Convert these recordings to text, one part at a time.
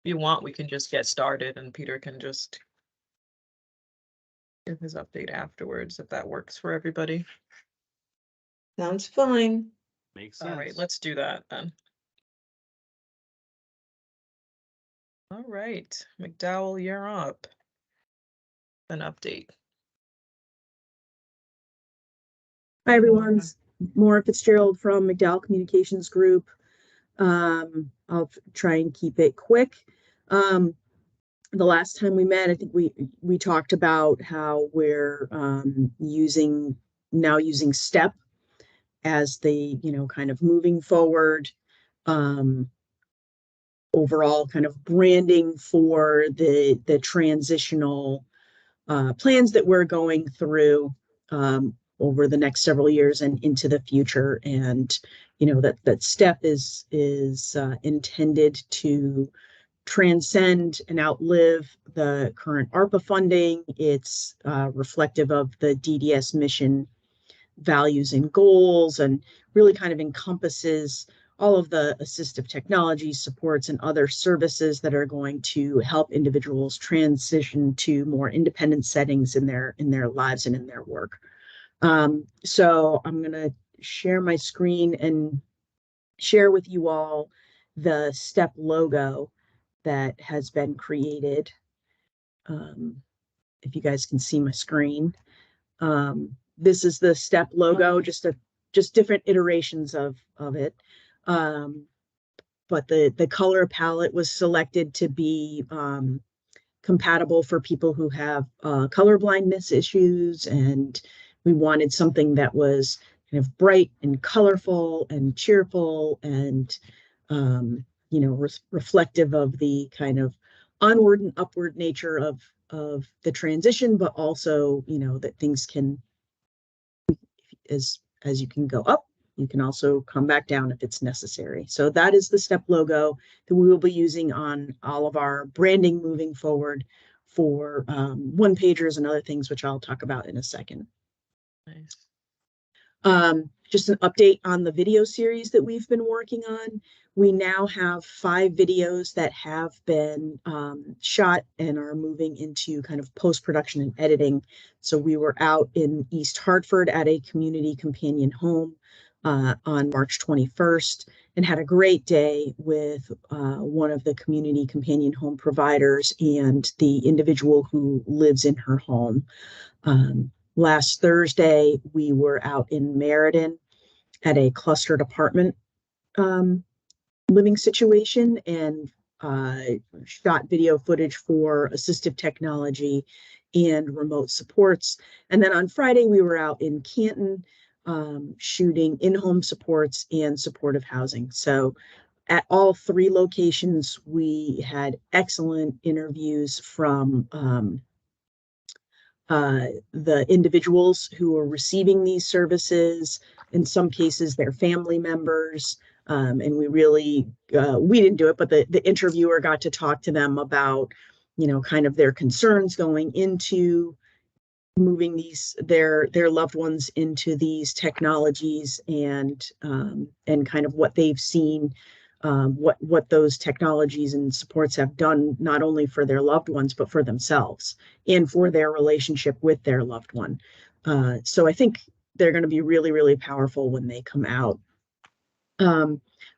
you want, we can just get started and Peter can just give his update afterwards, if that works for everybody. Sounds fine. Makes sense. All right, let's do that then. All right, McDowell, you're up. An update. Hi, everyone. Maura Fitzgerald from McDowell Communications Group. I'll try and keep it quick. The last time we met, I think we talked about how we're using STEP as the, kind of moving forward overall kind of branding for the transitional plans that we're going through over the next several years and into the future. And that STEP is intended to transcend and outlive the current ARPA funding. It's reflective of the DDS mission, values, and goals, and really kind of encompasses all of the assistive technology supports and other services that are going to help individuals transition to more independent settings in their lives and in their work. So I'm going to share my screen and share with you all the STEP logo that has been created. If you guys can see my screen, this is the STEP logo, just different iterations of it. But the color palette was selected to be compatible for people who have color blindness issues, and we wanted something that was kind of bright and colorful and cheerful and reflective of the kind of onward and upward nature of the transition, but also that things can, as you can go up, you can also come back down if it's necessary. So that is the STEP logo that we will be using on all of our branding moving forward for one-pagers and other things, which I'll talk about in a second. Nice. Just an update on the video series that we've been working on. We now have 5 videos that have been shot and are moving into kind of post-production and editing. So we were out in East Hartford at a community companion home on March 21st and had a great day with one of the community companion home providers and the individual who lives in her home. Last Thursday, we were out in Meriden at a clustered apartment living situation and shot video footage for assistive technology and remote supports. And then on Friday, we were out in Canton shooting in-home supports and supportive housing. So at all 3 locations, we had excellent interviews from the individuals who are receiving these services, in some cases their family members, and we really we didn't do it, but the interviewer got to talk to them about kind of their concerns going into moving their loved ones into these technologies, and kind of what they've seen, what those technologies and supports have done, not only for their loved ones, but for themselves and for their relationship with their loved one. So I think they're going to be really, really powerful when they come out.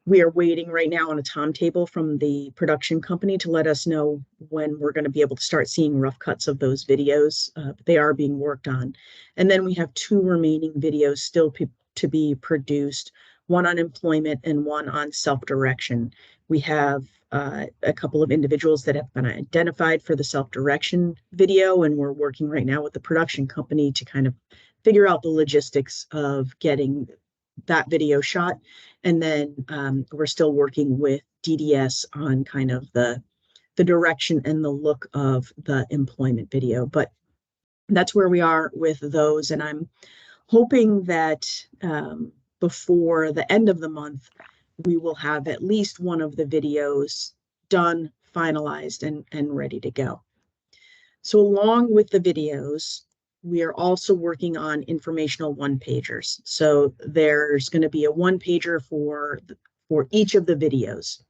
We are waiting right now on a timetable from the production company to let us know when we're going to be able to start seeing rough cuts of those videos. They are being worked on. And then we have 2 remaining videos still to be produced, one on employment and one on self-direction. We have a couple of individuals that have been identified for the self-direction video, and we're working right now with the production company to kind of figure out the logistics of getting that video shot. And then we're still working with DDS on kind of the direction and the look of the employment video. But that's where we are with those. And I'm hoping that before the end of the month, we will have at least one of the videos done, finalized, and ready to go. So along with the videos, we are also working on informational one-pagers. So there's going to be a one-pager for each of the videos.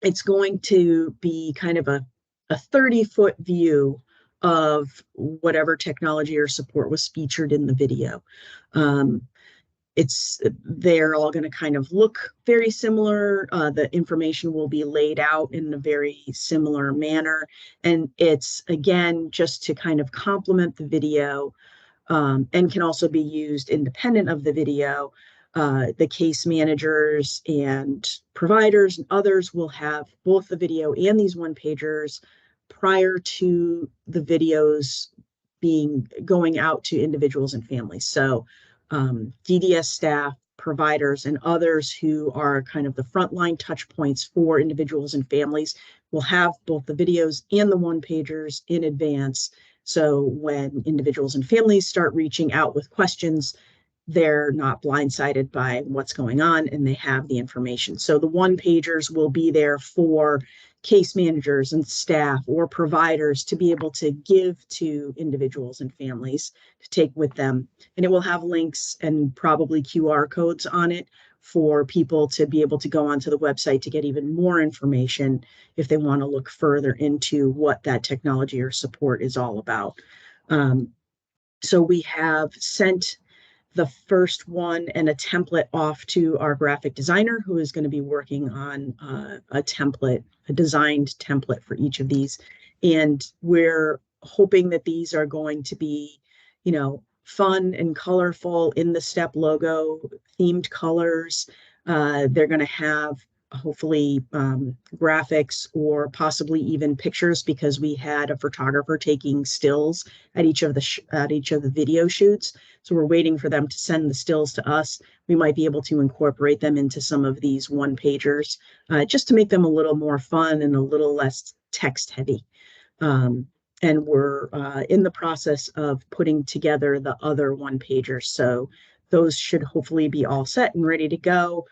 it's going to be kind of a 30-foot view of whatever technology or support was featured in the video. They're all going to kind of look very similar. The information will be laid out in a very similar manner. And it's, again, just to kind of complement the video, and can also be used independent of the video. The case managers and providers and others will have both the video and these one-pagers prior to the videos going out to individuals and families. So DDS staff, providers, and others who are kind of the frontline touch points for individuals and families will have both the videos and the one-pagers in advance. So when individuals and families start reaching out with questions, they're not blindsided by what's going on and they have the information. So the one-pagers will be there for case managers and staff or providers to be able to give to individuals and families to take with them. And it will have links and probably QR codes on it for people to be able to go onto the website to get even more information if they want to look further into what that technology or support is all about. So we have sent the first one and a template off to our graphic designer, who is going to be working on a designed template for each of these. And we're hoping that these are going to be, fun and colorful in the STEP logo, themed colors. They're going to have hopefully graphics or possibly even pictures, because we had a photographer taking stills at each of the video shoots. So we're waiting for them to send the stills to us. We might be able to incorporate them into some of these one-pagers, just to make them a little more fun and a little less text heavy. And we're in the process of putting together the other one-pagers. So those should hopefully be all set and ready to go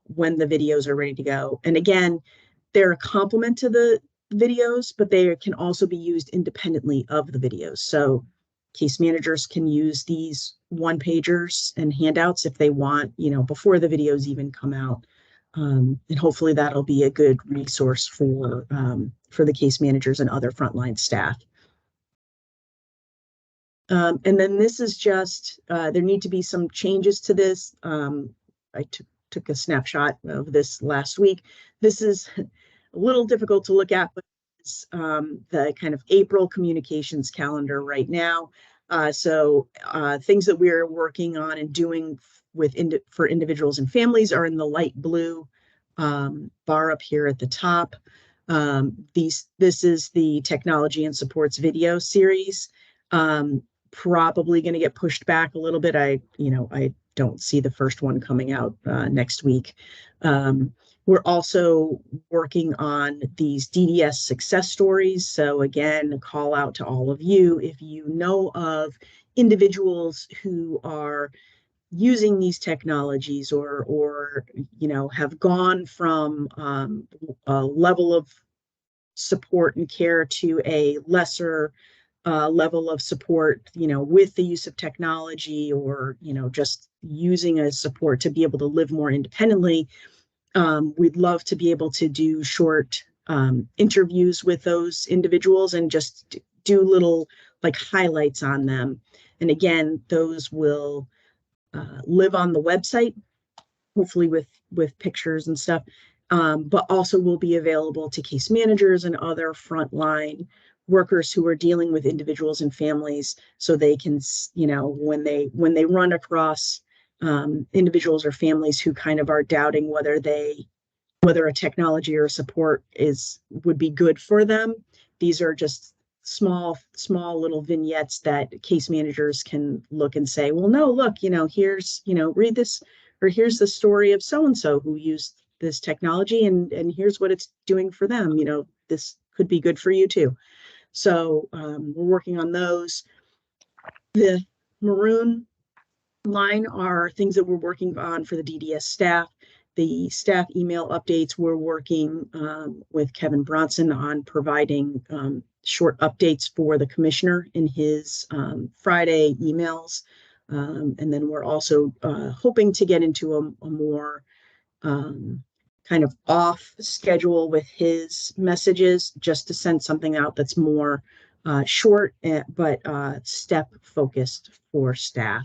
when the videos are ready to go. And again, they're a complement to the videos, but they can also be used independently of the videos. So case managers can use these one-pagers and handouts if they want, before the videos even come out. And hopefully that'll be a good resource for the case managers and other frontline staff. And then this is just, there need to be some changes to this. I took a snapshot of this last week. This is a little difficult to look at, but it's the kind of April communications calendar right now. So things that we're working on and doing for individuals and families are in the light blue bar up here at the top. This is the technology and supports video series. Probably going to get pushed back a little bit. I don't see the first one coming out next week. We're also working on these DDS success stories. So again, a call out to all of you, if you know of individuals who are using these technologies or have gone from a level of support and care to a lesser level of support, with the use of technology, or, just using a support to be able to live more independently. We'd love to be able to do short interviews with those individuals and just do little highlights on them. And again, those will live on the website, hopefully with pictures and stuff, but also will be available to case managers and other frontline workers who are dealing with individuals and families, so they can, when they run across individuals or families who kind of are doubting whether a technology or support would be good for them. These are just small little vignettes that case managers can look and say, well, no, look, here's, read this, or here's the story of so-and-so who used this technology, and here's what it's doing for them. This could be good for you too. So we're working on those. The maroon line are things that we're working on for the DDS staff. The staff email updates, we're working with Kevin Bronson on providing short updates for the commissioner in his Friday emails. And then we're also hoping to get into a more kind of off schedule with his messages, just to send something out that's more short, but step focused for staff.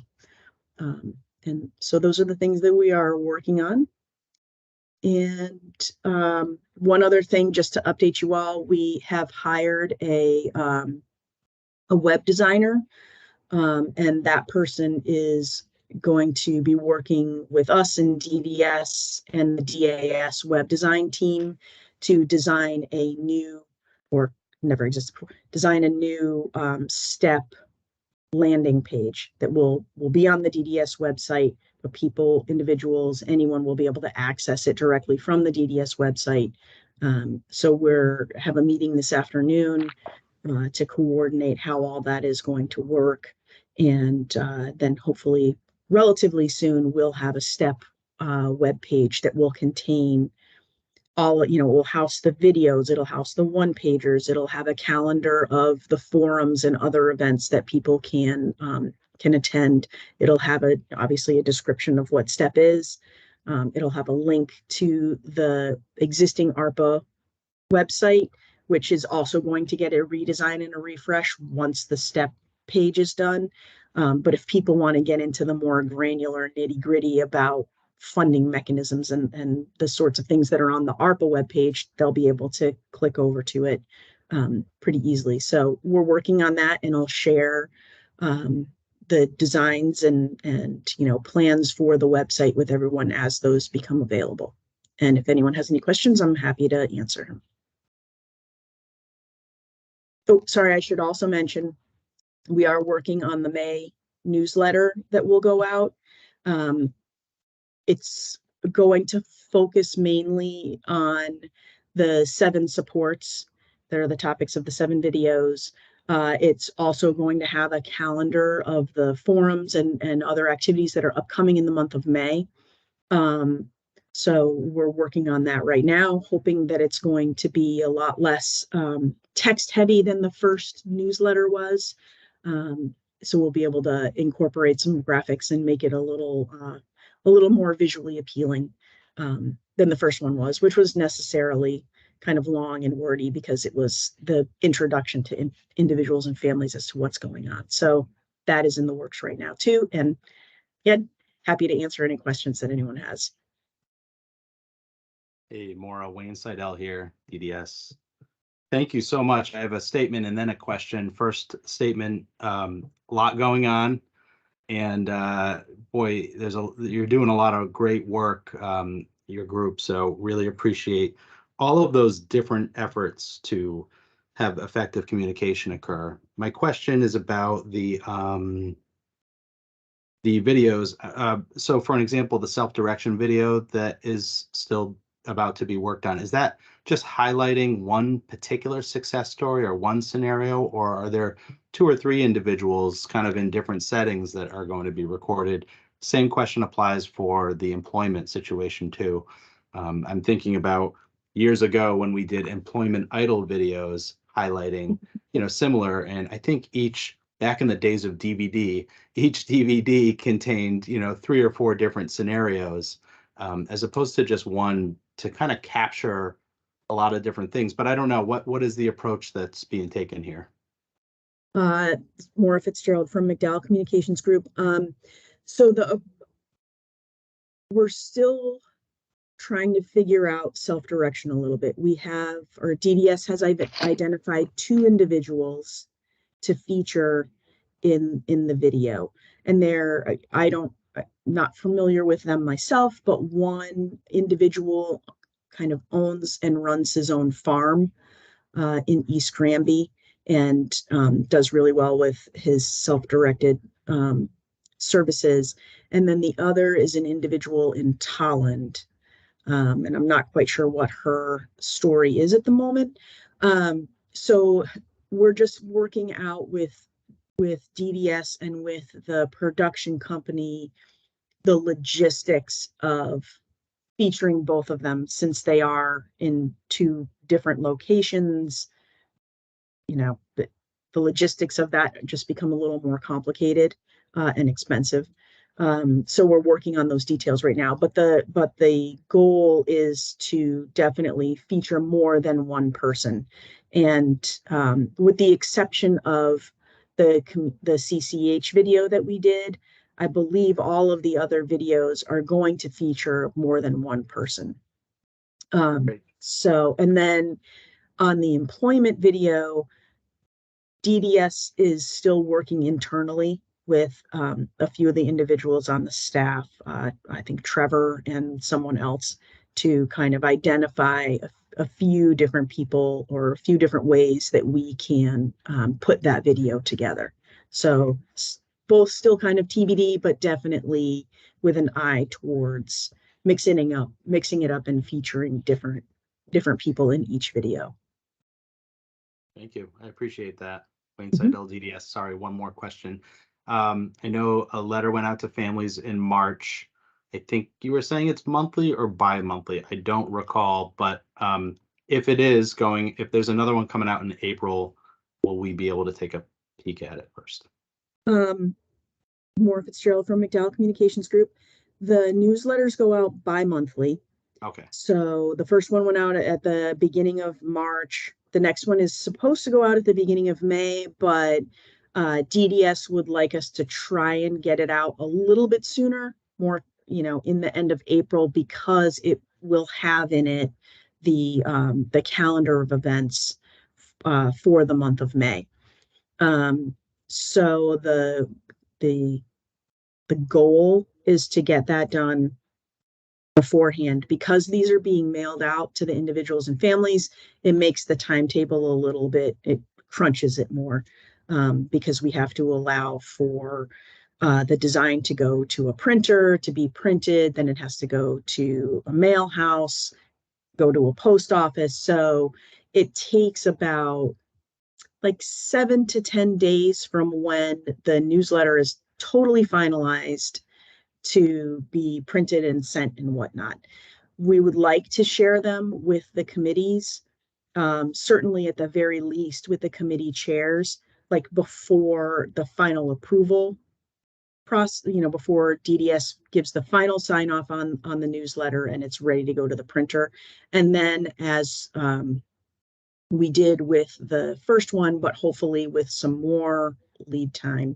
And so those are the things that we are working on. And one other thing, just to update you all, we have hired a web designer, and that person is going to be working with us in DDS and the DAS web design team to design a new, or never existed before, design a new step landing page that will be on the DDS website, but people, individuals, anyone will be able to access it directly from the DDS website. So we're have a meeting this afternoon to coordinate how all that is going to work. And then hopefully relatively soon, we'll have a step web page that will contain all, will house the videos, it'll house the one pagers, it'll have a calendar of the forums and other events that people can attend. It'll have obviously a description of what STEP is. It'll have a link to the existing ARPA website, which is also going to get a redesign and a refresh once the STEP page is done. But if people want to get into the more granular nitty-gritty about funding mechanisms and the sorts of things that are on the ARPA webpage, they'll be able to click over to it pretty easily. So we're working on that, and I'll share the designs and plans for the website with everyone as those become available. And if anyone has any questions, I'm happy to answer them. Oh, sorry, I should also mention, we are working on the May newsletter that will go out. It's going to focus mainly on the 7 supports that are the topics of the 7 videos. It's also going to have a calendar of the forums and other activities that are upcoming in the month of May. So we're working on that right now, hoping that it's going to be a lot less text heavy than the first newsletter was. So we'll be able to incorporate some graphics and make it a little more visually appealing than the first one was, which was necessarily kind of long and wordy because it was the introduction to individuals and families as to what's going on. So that is in the works right now too. And yeah, happy to answer any questions that anyone has. Hey, Maura, Wayne Seidel here, DDS. Thank you so much. I have a statement and then a question. First statement, a lot going on. And boy, you're doing a lot of great work, your group. So really appreciate all of those different efforts to have effective communication occur. My question is about the videos. So for an example, the self-direction video that is still about to be worked on, is that just highlighting one particular success story or one scenario, or are there 2 or 3 individuals kind of in different settings that are going to be recorded? Same question applies for the employment situation too. I'm thinking about years ago when we did employment idol videos highlighting, similar, and I think back in the days of DVD, each DVD contained, 3 or 4 different scenarios, as opposed to just one to kind of capture a lot of different things. But I don't know, what is the approach that's being taken here? Maura Fitzgerald from McDowell Communications Group. So we're still trying to figure out self-direction a little bit. DDS has identified 2 individuals to feature in the video, and I'm not familiar with them myself, but one individual kind of owns and runs his own farm in East Granby and does really well with his self-directed services. And then the other is an individual in Tolland, and I'm not quite sure what her story is at the moment. So we're just working out with DDS and with the production company the logistics of featuring both of them, since they are in 2 different locations. The logistics of that just become a little more complicated and expensive. So we're working on those details right now, but the goal is to definitely feature more than one person. And with the exception of the CCH video that we did, I believe all of the other videos are going to feature more than one person. So, and then on the employment video, DDS is still working internally with a few of the individuals on the staff, I think Trevor and someone else, to kind of identify a few different people or a few different ways that we can put that video together. So both still kind of TBD, but definitely with an eye towards mixing it up and featuring different people in each video. Thank you. I appreciate that. Inside LDDS. Sorry, one more question. I know a letter went out to families in March. I think you were saying it's monthly or bi-monthly. I don't recall, but if it is going, if there's another one coming out in April, will we be able to take a peek at it first? Maura Fitzgerald from McDowell Communications Group. The newsletters go out bi-monthly. Okay. So the first one went out at the beginning of March. The next one is supposed to go out at the beginning of May, but DDS would like us to try and get it out a little bit sooner, more, in the end of April, because it will have in it the calendar of events for the month of May. So the goal is to get that done beforehand. Because these are being mailed out to the individuals and families, it makes the timetable a little bit, it crunches it more, because we have to allow for the design to go to a printer to be printed, then it has to go to a mail house, go to a post office. So it takes about like 7 to 10 days from when the newsletter is totally finalized to be printed and sent and whatnot. We would like to share them with the committees, certainly at the very least with the committee chairs, like before the final approval process, before DDS gives the final sign off on the newsletter and it's ready to go to the printer. And then as we did with the first one, but hopefully with some more lead time,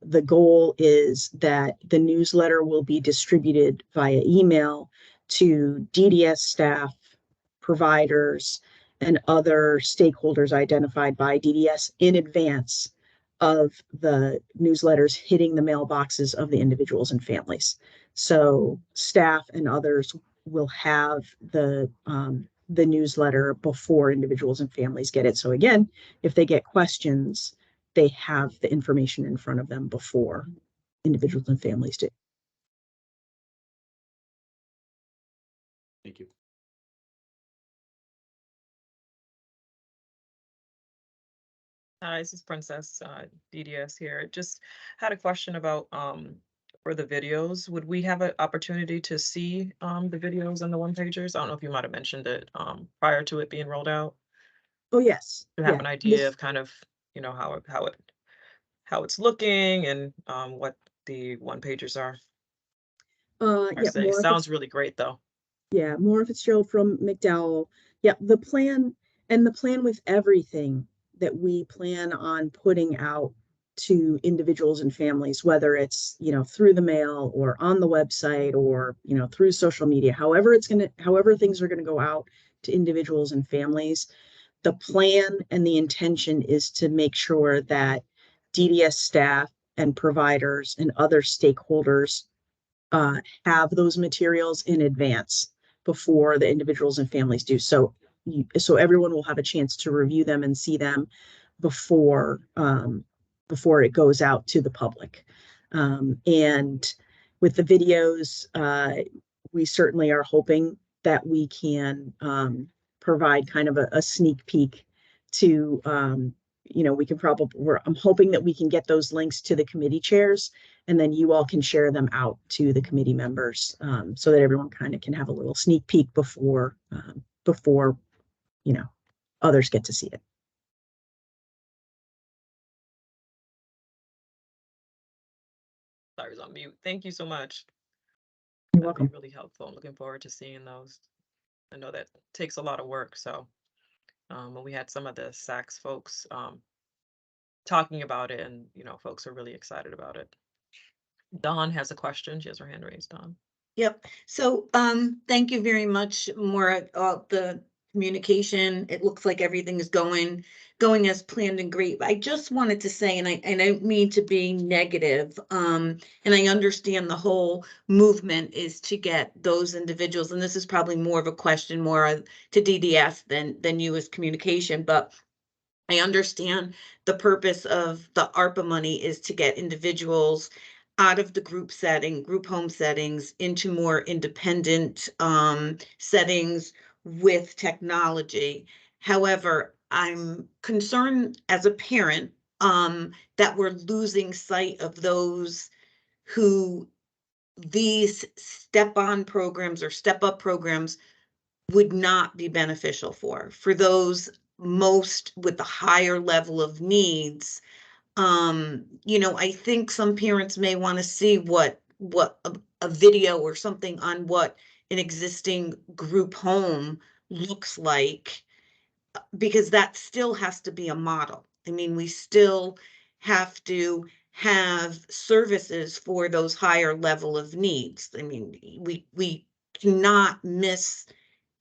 the goal is that the newsletter will be distributed via email to DDS staff, providers, and other stakeholders identified by DDS in advance of the newsletters hitting the mailboxes of the individuals and families. So staff and others will have the newsletter before individuals and families get it. So again, if they get questions, they have the information in front of them before individuals and families do. Thank you. Hi, this is Princess DDS here. Just had a question about for the videos. Would we have an opportunity to see the videos and the one-pagers? I don't know if you might have mentioned it prior to it being rolled out. Oh, yes. To have Yeah. an idea of kind of, how it's looking and what the one-pagers are. Yeah, Sounds really great though. Yeah, Maura Fitzgerald from McDowell. Yeah, the plan with everything that we plan on putting out to individuals and families, whether it's, through the mail or on the website or, through social media, however things are going to go out to individuals and families, the plan and the intention is to make sure that DDS staff and providers and other stakeholders have those materials in advance before the individuals and families do. So everyone will have a chance to review them and see them before it goes out to the public. And with the videos, we certainly are hoping that we can provide kind of a sneak peek to, I'm hoping that we can get those links to the committee chairs, and then you all can share them out to the committee members, so that everyone kind of can have a little sneak peek before others get to see it. Sorry, I was on mute. Thank you so much. You're That'd welcome. be really helpful. I'm looking forward to seeing those. I know that takes a lot of work, so when we had some of the Saks folks talking about it, and folks are really excited about it. Dawn has a question. She has her hand raised. Dawn. Yep. So, thank you very much, Maura. The communication, it looks like everything is going as planned and great. I just wanted to say, and I don't mean to be negative, and I understand the whole movement is to get those individuals, and this is probably more of a question more to DDS than you as communication, but I understand the purpose of the ARPA money is to get individuals out of the group home settings into more independent settings with technology. However, I'm concerned as a parent that we're losing sight of those who these step-on programs or step-up programs would not be beneficial for those most with the higher level of needs. I think some parents may want to see what a video or something on what an existing group home looks like, because that still has to be a model. I mean, we still have to have services for those higher level of needs. I mean, we cannot miss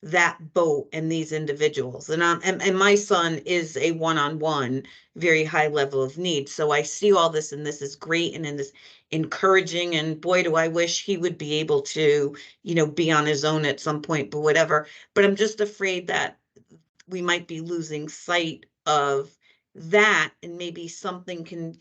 that boat and these individuals. And my son is a one-on-one, very high level of need. So I see all this, and this is great and in this encouraging. And boy, do I wish he would be able to, be on his own at some point, but whatever. But I'm just afraid that we might be losing sight of that, and maybe something can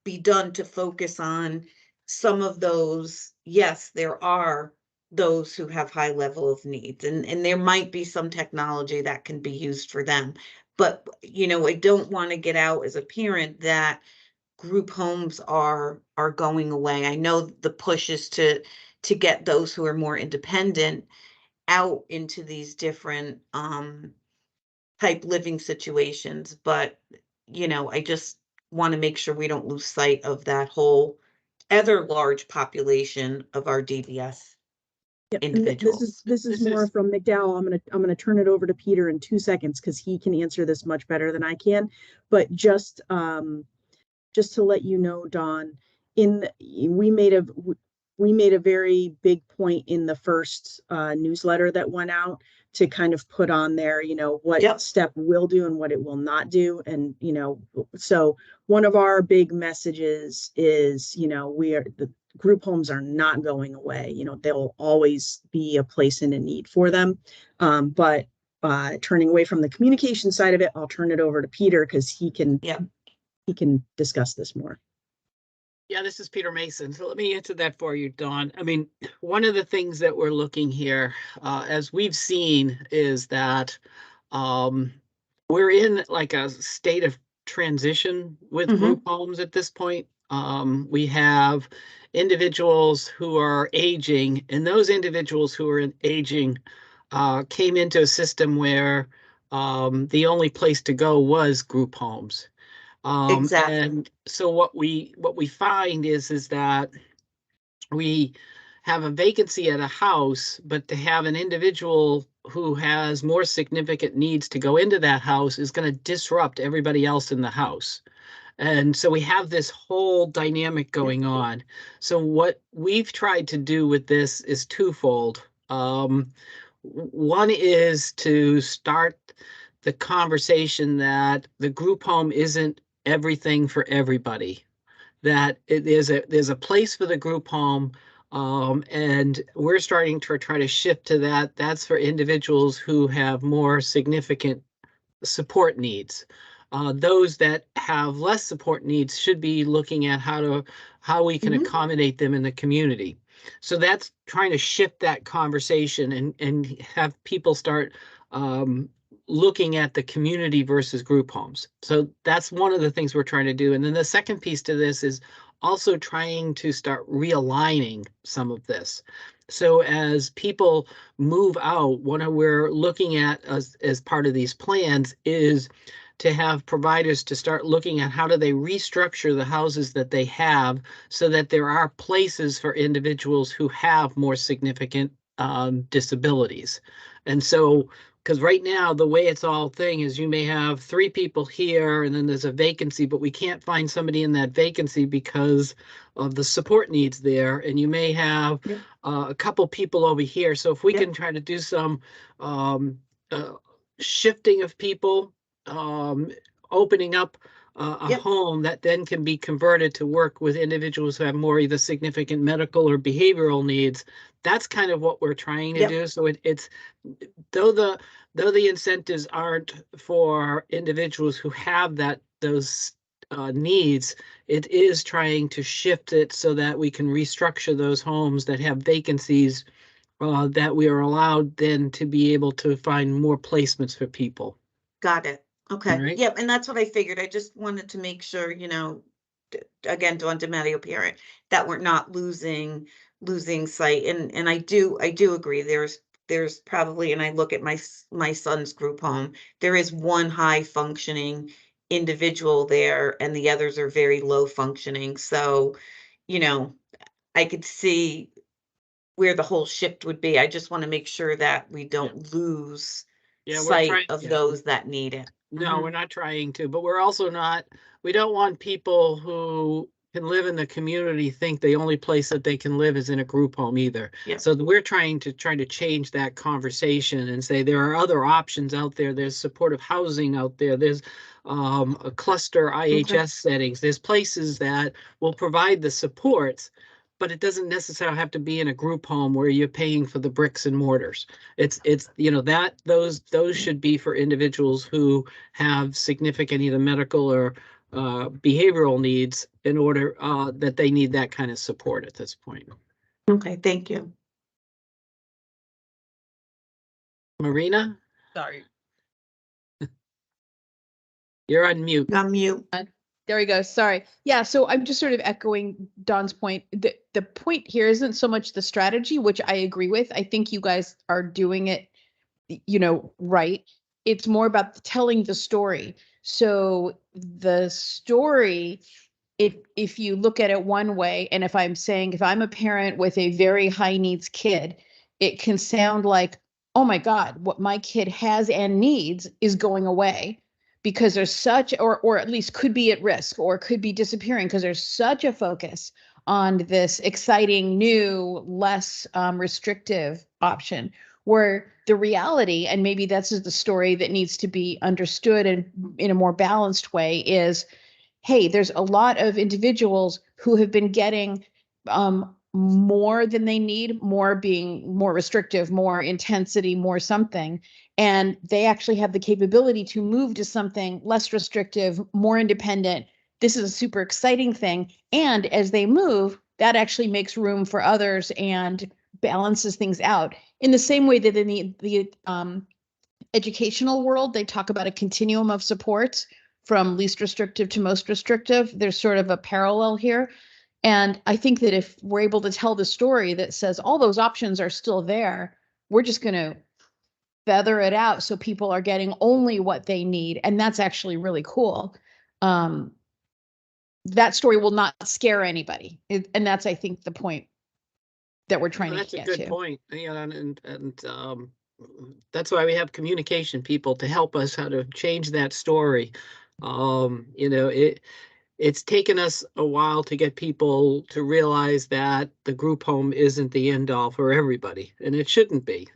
be done to focus on some of those. Yes, there are those who have high level of needs, and there might be some technology that can be used for them. But, I don't want to get out as a parent that group homes are going away. I know the push is to get those who are more independent out into these different type living situations, but I just want to make sure we don't lose sight of that whole other large population of our DBS Yep. And individuals. this is more from McDowell. I'm gonna turn it over to Peter in 2 seconds because he can answer this much better than I can. But just to let you know, Dawn, we made a very big point in the first newsletter that went out to kind of put on there, what Yep. STEP will do and what it will not do. And, so one of our big messages is, the group homes are not going away. They'll always be a place and a need for them. But turning away from the communication side of it, I'll turn it over to Peter because he can discuss this more. Yeah, this is Peter Mason. So let me answer that for you, Dawn. I mean, one of the things that we're looking here, as we've seen, is that we're in like a state of transition with group homes at this point. We have individuals who are aging, and those individuals who are aging came into a system where the only place to go was group homes. Exactly. And so what we find is that we have a vacancy at a house, but to have an individual who has more significant needs to go into that house is going to disrupt everybody else in the house. And so we have this whole dynamic going on. So what we've tried to do with this is twofold. One is to start the conversation that the group home isn't everything for everybody, that there's a place for the group home, and we're starting to try to shift to that. That's for individuals who have more significant support needs. Those that have less support needs should be looking at how we can accommodate them in the community. So that's trying to shift that conversation and have people start looking at the community versus group homes. So that's one of the things we're trying to do. And then the second piece to this is also trying to start realigning some of this. So as people move out, what we're looking at as part of these plans is to have providers to start looking at how do they restructure the houses that they have so that there are places for individuals who have more significant disabilities. And so, because right now, the way it's all thing is you may have 3 people here and then there's a vacancy, but we can't find somebody in that vacancy because of the support needs there. And you may have Yep. a couple people over here. So if we Yep. can try to do some shifting of people, opening up a Yep. home that then can be converted to work with individuals who have more either significant medical or behavioral needs. That's kind of what we're trying to Yep. do. So it's though the incentives aren't for individuals who have those needs, it is trying to shift it so that we can restructure those homes that have vacancies, that we are allowed then to be able to find more placements for people. Got it. Okay. Right. Yep. And that's what I figured. I just wanted to make sure, again, Dawn DeMatteo parent, that we're not losing sight. And I do agree. There's probably, and I look at my son's group home, there is one high functioning individual there and the others are very low functioning. So, you know, I could see where the whole shift would be. I just want to make sure that we don't lose Yeah, we're sight trying. of Yeah. those that need it. No, we're not trying to, but we're also not, we don't want people who can live in the community think the only place that they can live is in a group home either. Yeah. So we're trying to change that conversation and say there are other options out there. There's supportive housing out there. There's a cluster IHS settings. There's places that will provide the supports, but it doesn't necessarily have to be in a group home where you're paying for the bricks and mortars. It's that those should be for individuals who have significant either medical or behavioral needs in order that they need that kind of support at this point. Okay, thank you. Marina, Sorry. you're on mute. I'm mute. There we go. Sorry. Yeah. So I'm just sort of echoing Dawn's point. The point here isn't so much the strategy, which I agree with. I think you guys are doing it, right. It's more about telling the story. So the story, if you look at it one way, and if I'm a parent with a very high needs kid, it can sound like, oh my God, what my kid has and needs is going away because there's such, or at least could be at risk or could be disappearing because there's such a focus on this exciting, new, less restrictive option, where the reality, and maybe that's the story that needs to be understood in a more balanced way, is, hey, there's a lot of individuals who have been getting more than they need, more being more restrictive, more intensity, more something. And they actually have the capability to move to something less restrictive, more independent. This is a super exciting thing. And as they move, that actually makes room for others and balances things out. In the same way that in the educational world, they talk about a continuum of supports from least restrictive to most restrictive. There's sort of a parallel here. And I think that if we're able to tell the story that says all those options are still there, we're just going to feather it out so people are getting only what they need. And that's actually really cool. That story will not scare anybody. And that's, I think, the point that we're trying to get to. That's a good point. And that's why we have communication people to help us how to change that story. It's taken us a while to get people to realize that the group home isn't the end all for everybody, and it shouldn't be.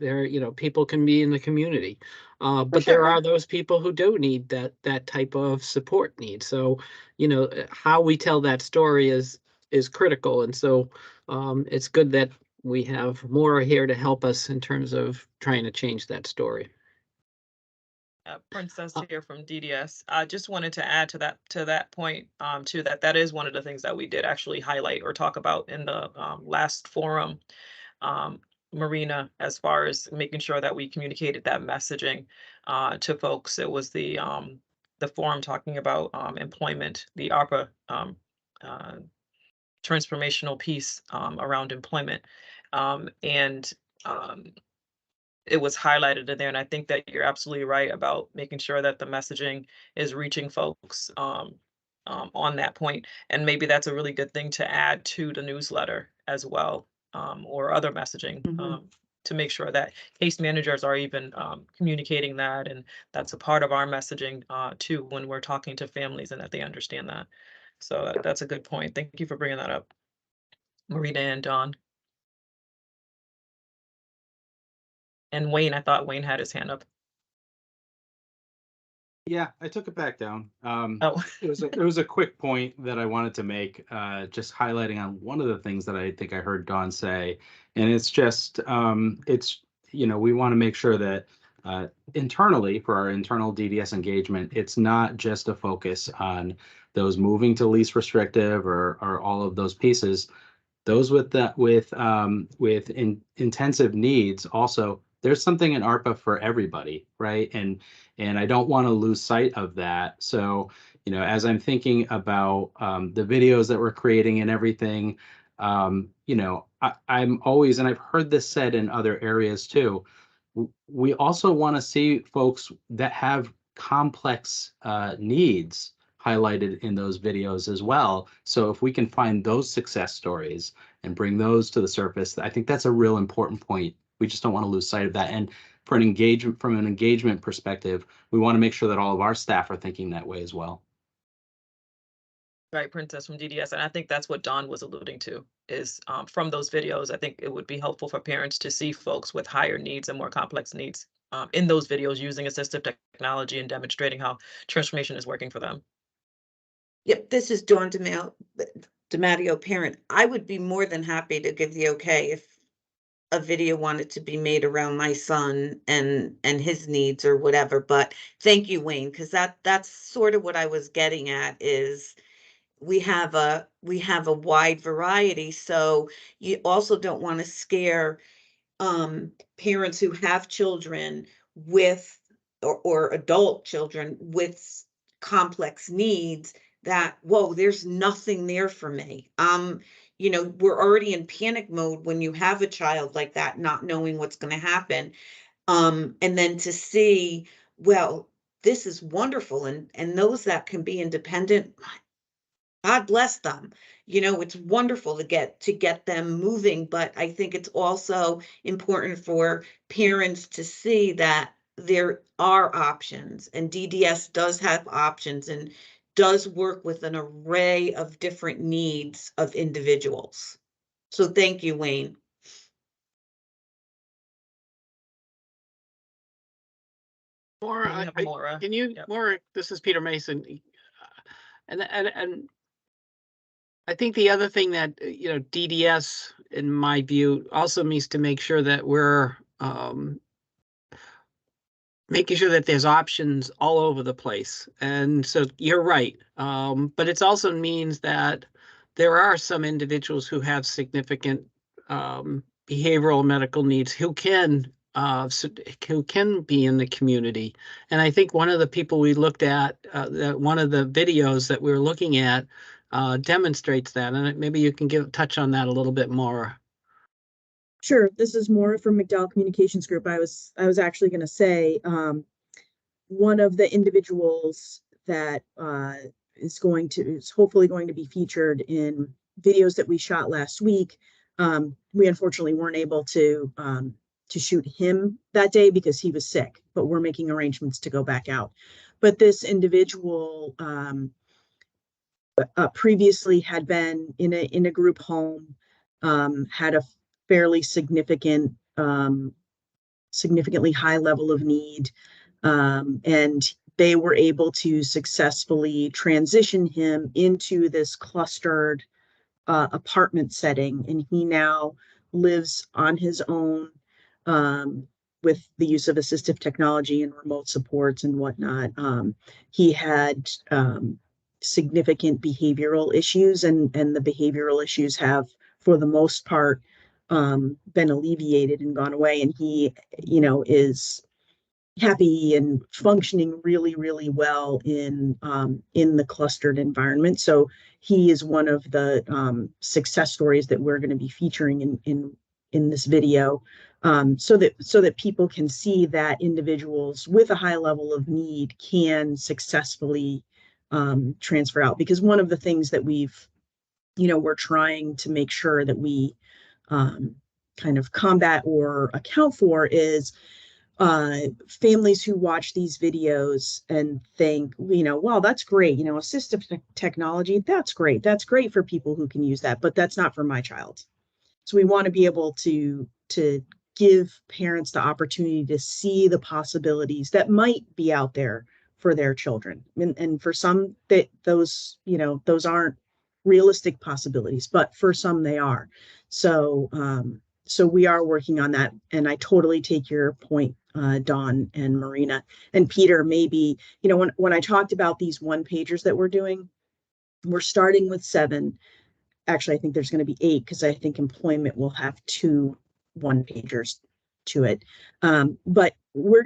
People can be in the community, but there are those people who do need that type of support need. So, how we tell that story is critical, and so it's good that we have Maura here to help us in terms of trying to change that story. Princess here from DDS. I just wanted to add to that point, too, that is one of the things that we did actually highlight or talk about in the last forum, Marina, as far as making sure that we communicated that messaging to folks. It was the forum talking about employment, the ARPA transformational piece around employment, and it was highlighted in there. And I think that you're absolutely right about making sure that the messaging is reaching folks on that point. And maybe that's a really good thing to add to the newsletter as well, or other messaging. Mhm. To make sure that case managers are even communicating that, and that's a part of our messaging too when we're talking to families, and that they understand that. So that's a good point. Thank you for bringing that up, Marita and Dawn. And Wayne, I thought Wayne had his hand up. Yeah, I took it back down. Oh, It was a quick point that I wanted to make, just highlighting on one of the things that I think I heard Dawn say, and it's just we want to make sure that internally for our internal DDS engagement, it's not just a focus on those moving to least restrictive or all of those pieces. Those with intensive needs also, there's something in ARPA for everybody, right? And I don't want to lose sight of that. So, as I'm thinking about the videos that we're creating and everything, I'm always, and I've heard this said in other areas too, we also want to see folks that have complex needs highlighted in those videos as well. So if we can find those success stories and bring those to the surface, I think that's a real important point. We just don't want to lose sight of that. And from an engagement perspective, we want to make sure that all of our staff are thinking that way as well. right, Princess from DDS. And I think that's what Dawn was alluding to, is from those videos, I think it would be helpful for parents to see folks with higher needs and more complex needs in those videos using assistive technology and demonstrating how transformation is working for them. Yep, this is Dawn DiMatteo, parent. I would be more than happy to give the okay if a video wanted to be made around my son and his needs or whatever. But thank you, Wayne, because that's sort of what I was getting at is we have a wide variety. So you also don't want to scare parents who have children with or adult children with complex needs that, whoa, there's nothing there for me. We're already in panic mode when you have a child like that, not knowing what's going to happen. And then to see, well, this is wonderful. And those that can be independent, God bless them. It's wonderful to get them moving, but I think it's also important for parents to see that there are options, and DDS does have options and does work with an array of different needs of individuals. So thank you, Wayne. Maura, We have Maura. can you, Yep. Maura, this is Peter Mason. And I think the other thing that, DDS, in my view, also needs to make sure that we're making sure that there's options all over the place. And so you're right. But it also means that there are some individuals who have significant behavioral medical needs who can be in the community. And I think one of the people we looked at, one of the videos that we were looking at demonstrates that. And maybe you can touch on that a little bit more. Sure. This is Maura from McDowell Communications Group. I was actually going to say one of the individuals that is hopefully going to be featured in videos that we shot last week. We unfortunately weren't able to shoot him that day because he was sick, but we're making arrangements to go back out. But this individual previously had been in a group home, had a fairly significantly high level of need, and they were able to successfully transition him into this clustered apartment setting, and he now lives on his own with the use of assistive technology and remote supports and whatnot. He had significant behavioral issues, and the behavioral issues have, for the most part, been alleviated and gone away. And he, is happy and functioning really, really well in the clustered environment. So he is one of the success stories that we're going to be featuring in this video. so that people can see that individuals with a high level of need can successfully transfer out. Because one of the things that we're trying to make sure that we kind of combat or account for is families who watch these videos and think, well, that's great, assistive technology, that's great. That's great for people who can use that, but that's not for my child. So we want to be able to give parents the opportunity to see the possibilities that might be out there for their children. And for some, those aren't realistic possibilities, but for some they are. So we are working on that. And I totally take your point, Dawn and Marina. And Peter, maybe, when I talked about these one-pagers that we're doing, we're starting with 7. Actually, I think there's going to be 8 because I think employment will have 2 one-pagers to it. But we're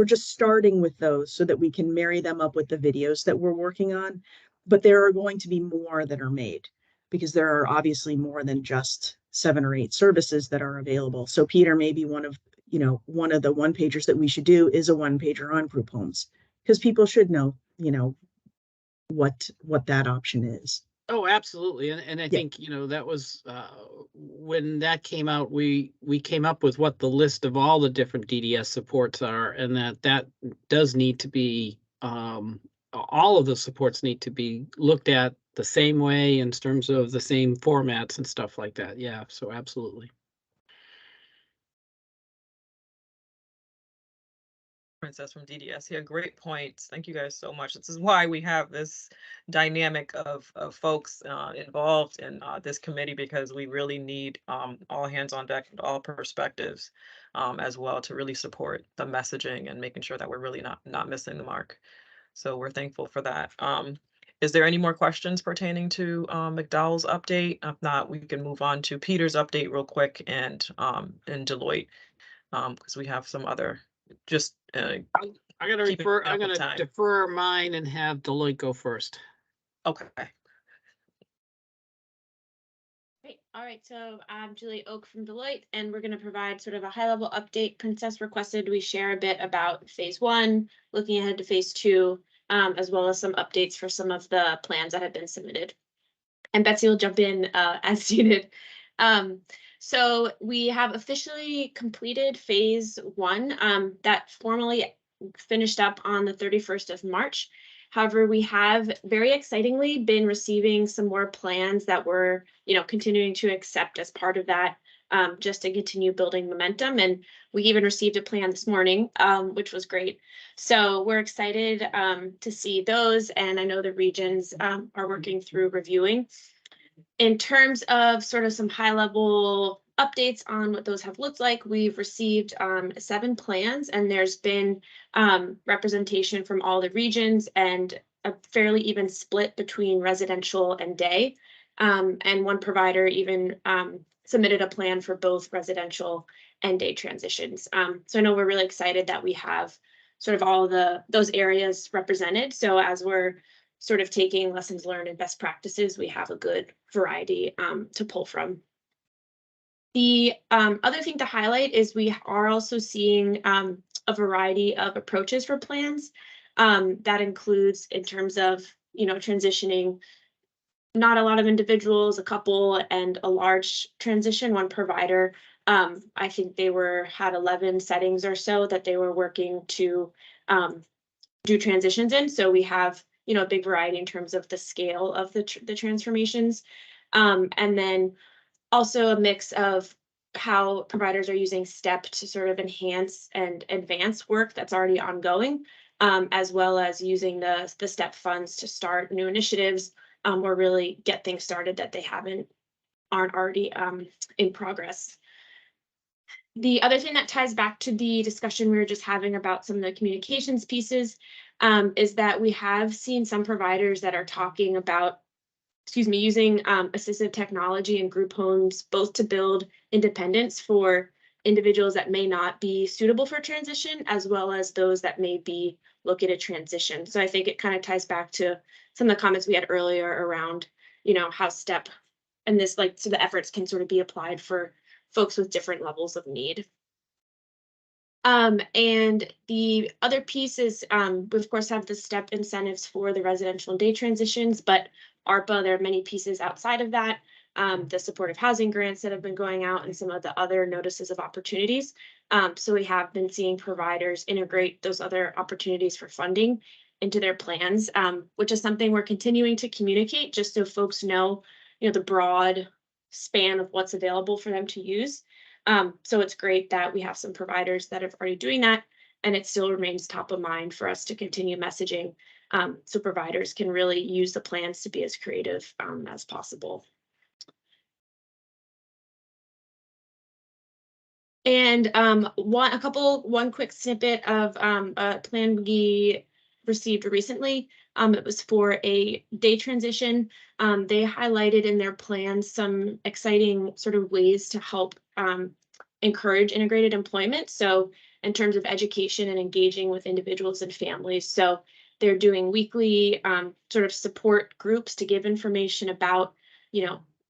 just starting with those so that we can marry them up with the videos that we're working on. But there are going to be more that are made because there are obviously more than just 7 or 8 services that are available. So Peter, maybe one of the one-pagers that we should do is a one-pager on group homes, because people should know, what that option is. Oh, absolutely. And I Yeah. think, that was, when that came out, we came up with what the list of all the different DDS supports are, and that does need to be, all of the supports need to be looked at the same way in terms of the same formats and stuff like that. Yeah, so absolutely. Princess from DDS. Yeah, great points. Thank you guys so much. This is why we have this dynamic of folks involved in this committee, because we really need all hands on deck and all perspectives as well to really support the messaging and making sure that we're really not missing the mark. So we're thankful for that. Is there any more questions pertaining to McDowell's update? If not, we can move on to Peter's update real quick and Deloitte, because we have some other just I'm gonna keeping I'm up with gonna time. defer mine and have Deloitte go first. Okay. Great. All right, so I'm Julie Oak from Deloitte, and we're going to provide sort of a high-level update. Princess requested we share a bit about phase 1, looking ahead to phase 2, as well as some updates for some of the plans that have been submitted. And Betsy will jump in as needed. So we have officially completed phase 1 that formally finished up on the 31st of March. However, we have very excitingly been receiving some more plans that we're, continuing to accept as part of that, just to continue building momentum. And we even received a plan this morning, which was great. So we're excited to see those. And I know the regions are working through reviewing. In terms of sort of some high level updates on what those have looked like, we've received 7 plans, and there's been representation from all the regions and a fairly even split between residential and day. And one provider even submitted a plan for both residential and day transitions. So I know we're really excited that we have sort of all those areas represented. So as we're sort of taking lessons learned and best practices, we have a good variety to pull from. The other thing to highlight is we are also seeing a variety of approaches for plans. That includes in terms of, transitioning not a lot of individuals, a couple, and a large transition. One provider, I think they had 11 settings or so that they were working to do transitions in. So we have, a big variety in terms of the scale of the transformations. And then also a mix of how providers are using STEP to sort of enhance and advance work that's already ongoing, as well as using the STEP funds to start new initiatives or really get things started that they aren't already in progress. The other thing that ties back to the discussion we were just having about some of the communications pieces is that we have seen some providers that are talking about, using assistive technology and group homes, both to build independence for individuals that may not be suitable for transition, as well as those that may be looking at transition. So I think it kind of ties back to some of the comments we had earlier around, how STEP and this, so the efforts can sort of be applied for folks with different levels of need. And the other piece is, we of course have the STEP incentives for the residential and day transitions, but ARPA, there are many pieces outside of that. The supportive housing grants that have been going out and some of the other notices of opportunities. So we have been seeing providers integrate those other opportunities for funding into their plans, which is something we're continuing to communicate just so folks know, the broad span of what's available for them to use. So it's great that we have some providers that are already doing that, and it still remains top of mind for us to continue messaging, so providers can really use the plans to be as creative as possible. And one quick snippet of a plan we received recently. It was for a day transition. They highlighted in their plans some exciting sort of ways to help encourage integrated employment. So in terms of education and engaging with individuals and families. So they're doing weekly sort of support groups to give information about,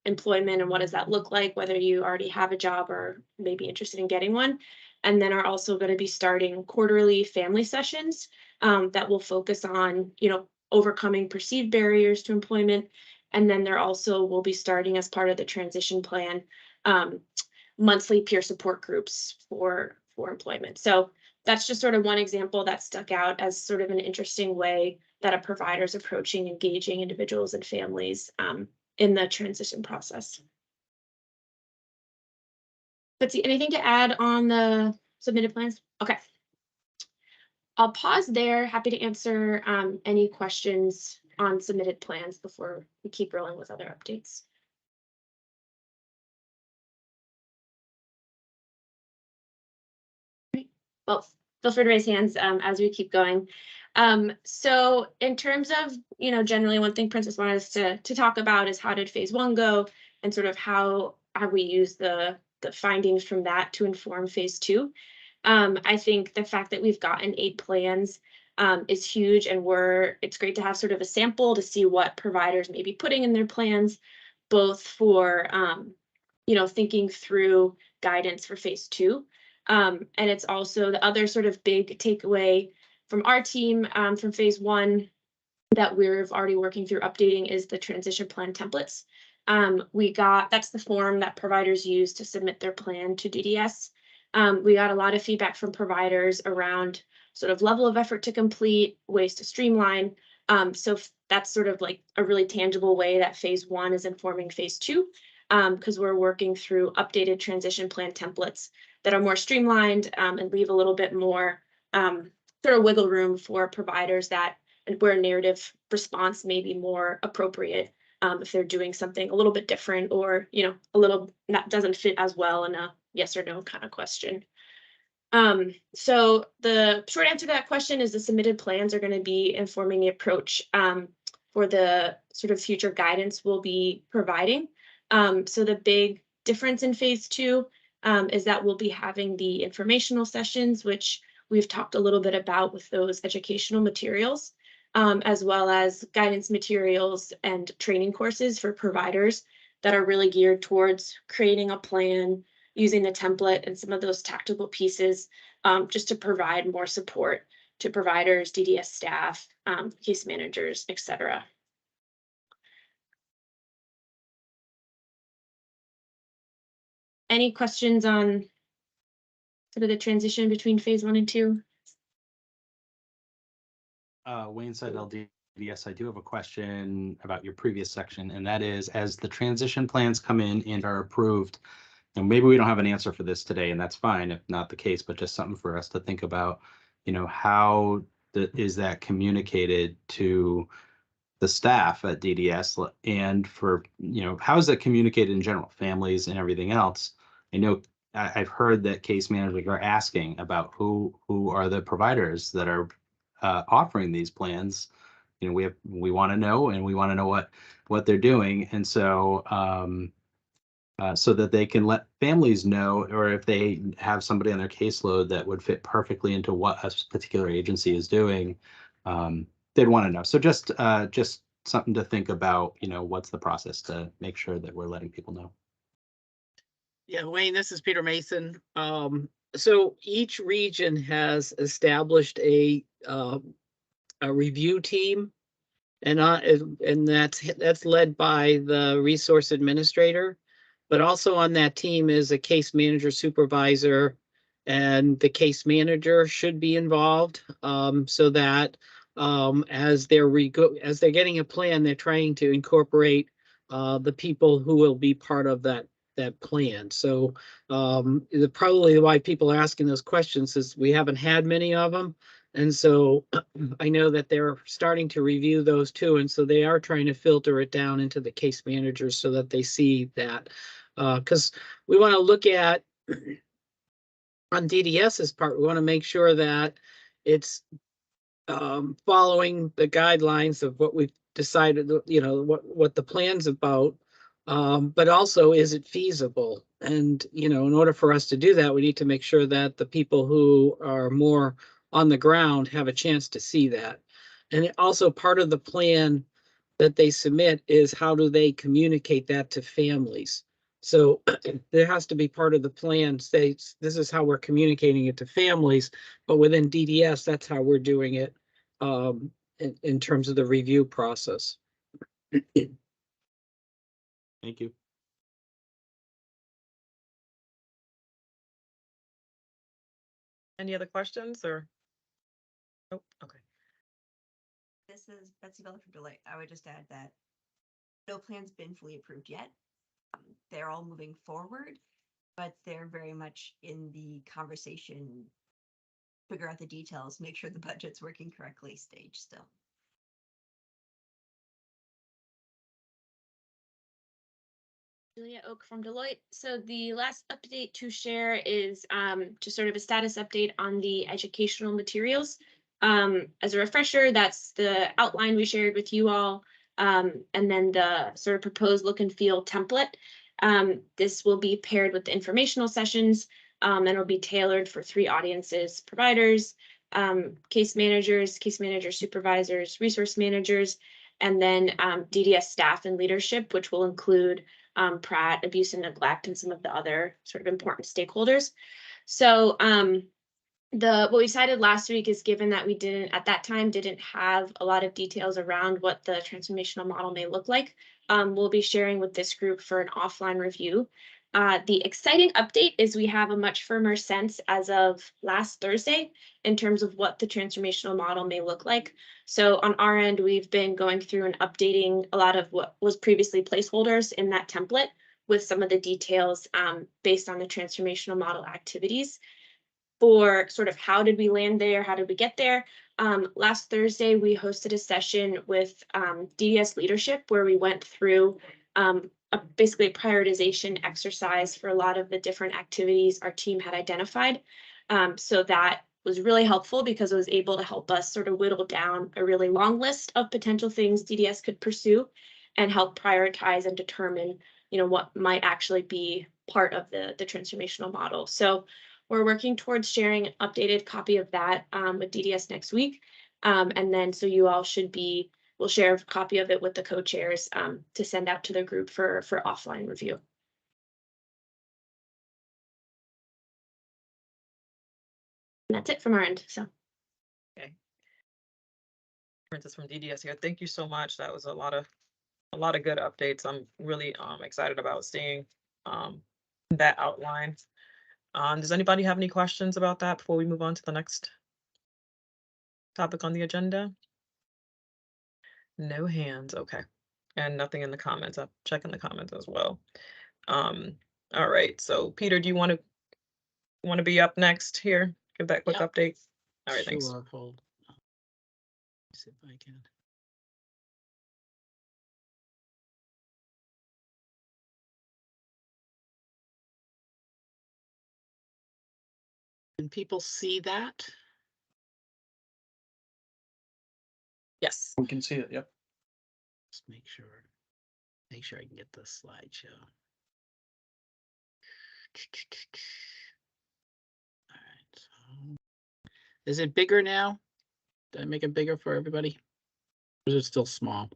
employment and what does that look like, whether you already have a job or maybe interested in getting one. And then are also going to be starting quarterly family sessions that will focus on, overcoming perceived barriers to employment. And then they're also will be starting as part of the transition plan monthly peer support groups for employment. So that's just sort of one example that stuck out as sort of an interesting way that a provider is approaching engaging individuals and families in the transition process. Betsy, anything to add on the submitted plans? Okay. I'll pause there. Happy to answer any questions on submitted plans before we keep rolling with other updates. Well, feel free to raise hands as we keep going. So in terms of, generally one thing Princess wanted us to talk about is how did phase 1 go and sort of how have we used the findings from that to inform phase 2. I think the fact that we've gotten 8 plans is huge, and it's great to have sort of a sample to see what providers may be putting in their plans, both for, thinking through guidance for phase 2. And it's also the other sort of big takeaway from our team from phase 1 that we're already working through updating is the transition plan templates. That's the form that providers use to submit their plan to DDS. We got a lot of feedback from providers around sort of level of effort to complete, ways to streamline. So that's sort of like a really tangible way that phase 1 is informing phase 2. Because we're working through updated transition plan templates that are more streamlined and leave a little bit more sort of wiggle room for providers where a narrative response may be more appropriate if they're doing something a little bit different or, a little that doesn't fit as well in a yes or no kind of question. So the short answer to that question is the submitted plans are going to be informing the approach for the sort of future guidance we'll be providing. So the big difference in phase 2 is that we'll be having the informational sessions, which we've talked a little bit about with those educational materials, as well as guidance materials and training courses for providers that are really geared towards creating a plan, using the template and some of those tactical pieces just to provide more support to providers, DDS staff, case managers, etc. Any questions on sort of the transition between phase 1 and 2? Wayne said LDS. I do have a question about your previous section, and that is, as the transition plans come in and are approved, and maybe we don't have an answer for this today, and that's fine if not the case, but just something for us to think about, how is that communicated to the staff at DDS, and for, how is that communicated in general, families and everything else? I know I've heard that case managers are asking about who are the providers that are offering these plans. We want to know, and we want to know what they're doing, and so so that they can let families know, or if they have somebody on their caseload that would fit perfectly into what a particular agency is doing, they'd want to know. So just something to think about, what's the process to make sure that we're letting people know. Yeah, Wayne, this is Peter Mason. So each region has established a review team. And that's led by the resource administrator. But also on that team is a case manager supervisor, and the case manager should be involved, so that as they're getting a plan, they're trying to incorporate the people who will be part of that plan. So probably why people are asking those questions is we haven't had many of them. And so I know that they're starting to review those too. And so they are trying to filter it down into the case managers so that they see that. Because we want to look at, on DDS's part, we want to make sure that it's following the guidelines of what we've decided, what the plan's about. But also, is it feasible? And, in order for us to do that, we need to make sure that the people who are more on the ground have a chance to see that. And also part of the plan that they submit is how do they communicate that to families? So there has to be part of the plan states, this is how we're communicating it to families, but within DDS, that's how we're doing it in terms of the review process. Thank you. Any other questions or? Oh, okay. This is Betsy Bella from Deloitte. I would just add that no plan's been fully approved yet. They're all moving forward, but they're very much in the conversation, figure out the details, make sure the budget's working correctly stage still. Julia Oak from Deloitte. So the last update to share is just sort of a status update on the educational materials. As a refresher, that's the outline we shared with you all, and then the sort of proposed look and feel template. This will be paired with the informational sessions, and it'll be tailored for 3 audiences: providers, case managers, case manager supervisors, resource managers, and then DDS staff and leadership, which will include Pratt, abuse and neglect, and some of the other sort of important stakeholders. So what we decided last week is, given that we at that time didn't have a lot of details around what the transformational model may look like, we'll be sharing with this group for an offline review. The exciting update is we have a much firmer sense as of last Thursday in terms of what the transformational model may look like. So on our end, we've been going through and updating a lot of what was previously placeholders in that template with some of the details based on the transformational model activities. For sort of how did we land there, how did we get there? Last Thursday, we hosted a session with DDS leadership where we went through basically a prioritization exercise for a lot of the different activities our team had identified. So that was really helpful because it was able to help us sort of whittle down a really long list of potential things DDS could pursue and help prioritize and determine, what might actually be part of the transformational model. So we're working towards sharing an updated copy of that with DDS next week. And then so you all we'll share a copy of it with the co-chairs to send out to the group for offline review. And that's it from our end. So. Okay. Princess from DDS here. Thank you so much. That was a lot of good updates. I'm really excited about seeing that outline. Does anybody have any questions about that before we move on to the next topic on the agenda? No hands. Okay. And nothing in the comments. I'm checking the comments as well. All right. So Peter, do you want to be up next here? Give that quick update. All right, thanks. Sure, hold. See if I can. Can people see that? Yes. We can see it, yep. Just make sure I can get the slideshow. All right. So, is it bigger now? Did I make it bigger for everybody? Or is it still small?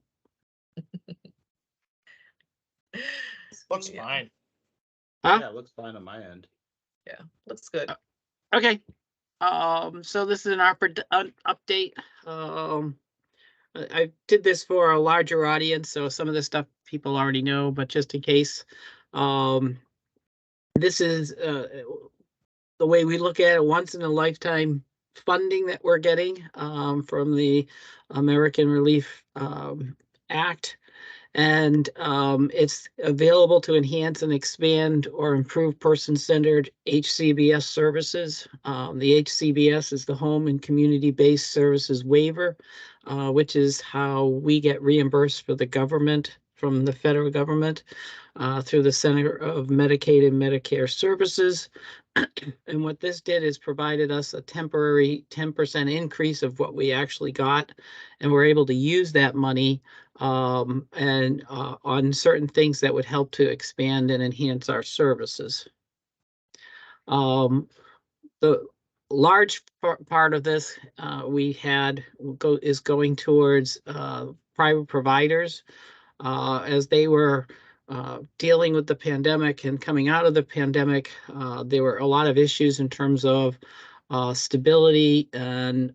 Looks Yeah. fine. Huh? Yeah, it looks fine on my end. Yeah, looks good. Okay. So this is an ARPA update. I did this for a larger audience, so some of the stuff people already know, but just in case. This is the way we look at it, once in a lifetime funding that we're getting from the American Relief Act. And it's available to enhance and expand or improve person-centered HCBS services. The HCBS is the Home and Community-Based Services Waiver, which is how we get reimbursed for the government, from the federal government, through the Center of Medicaid and Medicare Services. And what this did is provided us a temporary 10% increase of what we actually got. And we're able to use that money and on certain things that would help to expand and enhance our services. The large part of this we had is going towards private providers as they were dealing with the pandemic and coming out of the pandemic. There were a lot of issues in terms of stability and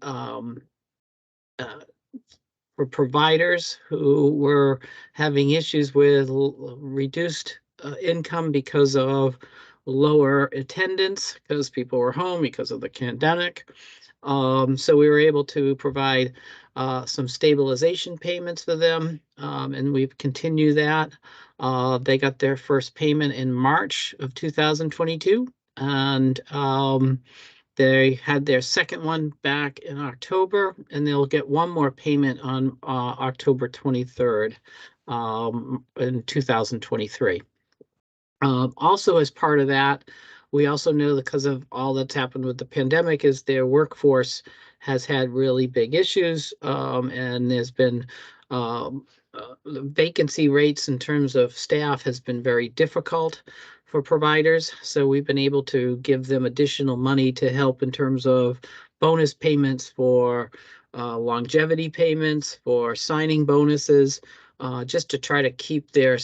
for providers who were having issues with reduced income because of lower attendance, because people were home because of the pandemic. So we were able to provide some stabilization payments for them, and we've continued that. They got their first payment in March of 2022, and they had their second one back in October, and they'll get one more payment on October 23rd in 2023. Also, as part of that, we also know, because of all that's happened with the pandemic, is their workforce has had really big issues, and there's been the vacancy rates in terms of staff has been very difficult for providers. So we've been able to give them additional money to help in terms of bonus payments for longevity payments, for signing bonuses, just to try to keep their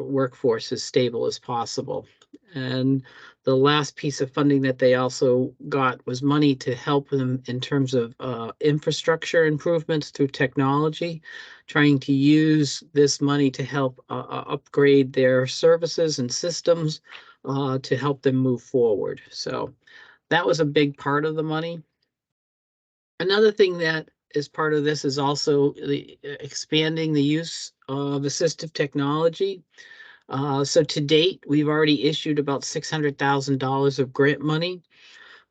workforce as stable as possible. And the last piece of funding that they also got was money to help them in terms of infrastructure improvements through technology, trying to use this money to help upgrade their services and systems to help them move forward. So that was a big part of the money. Another thing that is part of this is also the expanding the use of assistive technology. So to date, we've already issued about $600,000 of grant money.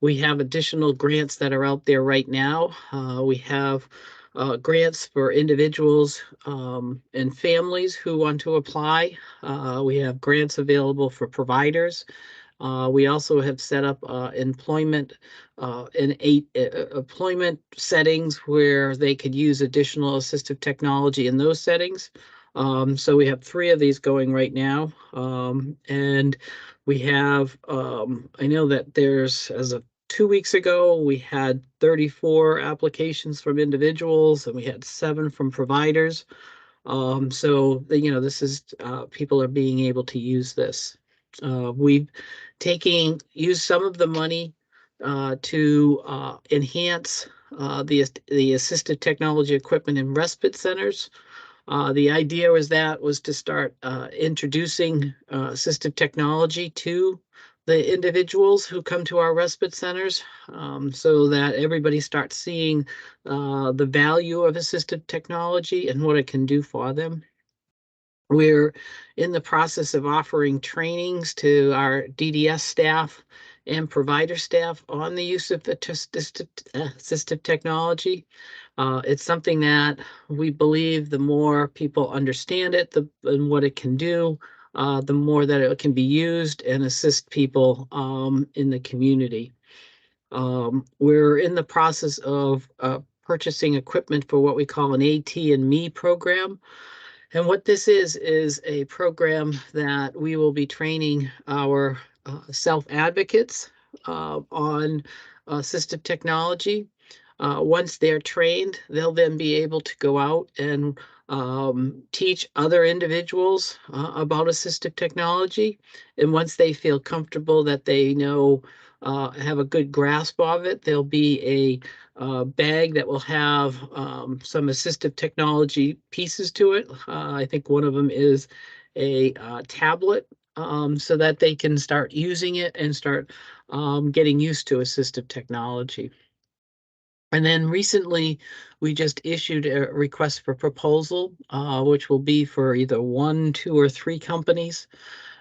We have additional grants that are out there right now. We have grants for individuals and families who want to apply. We have grants available for providers. We also have set up employment in 8 employment settings where they could use additional assistive technology in those settings. So we have 3 of these going right now. And we have, I know that there's, as of 2 weeks ago, we had 34 applications from individuals and we had 7 from providers. So, this is, people are being able to use this. We've used some of the money to enhance the assistive technology equipment in respite centers. The idea was to start introducing assistive technology to the individuals who come to our respite centers, so that everybody starts seeing the value of assistive technology and what it can do for them. We're in the process of offering trainings to our DDS staff and provider staff on the use of assistive technology. It's something that we believe the more people understand it and what it can do, the more that it can be used and assist people in the community. We're in the process of purchasing equipment for what we call an AT&Me program. And what this is a program that we will be training our self-advocates on assistive technology. once they're trained, they'll then be able to go out and teach other individuals about assistive technology. And once they feel comfortable that they know, have a good grasp of it, there'll be a bag that will have some assistive technology pieces to it. I think one of them is a tablet, so that they can start using it and start getting used to assistive technology. And then recently, we just issued a request for proposal, which will be for either 1, 2, or 3 companies.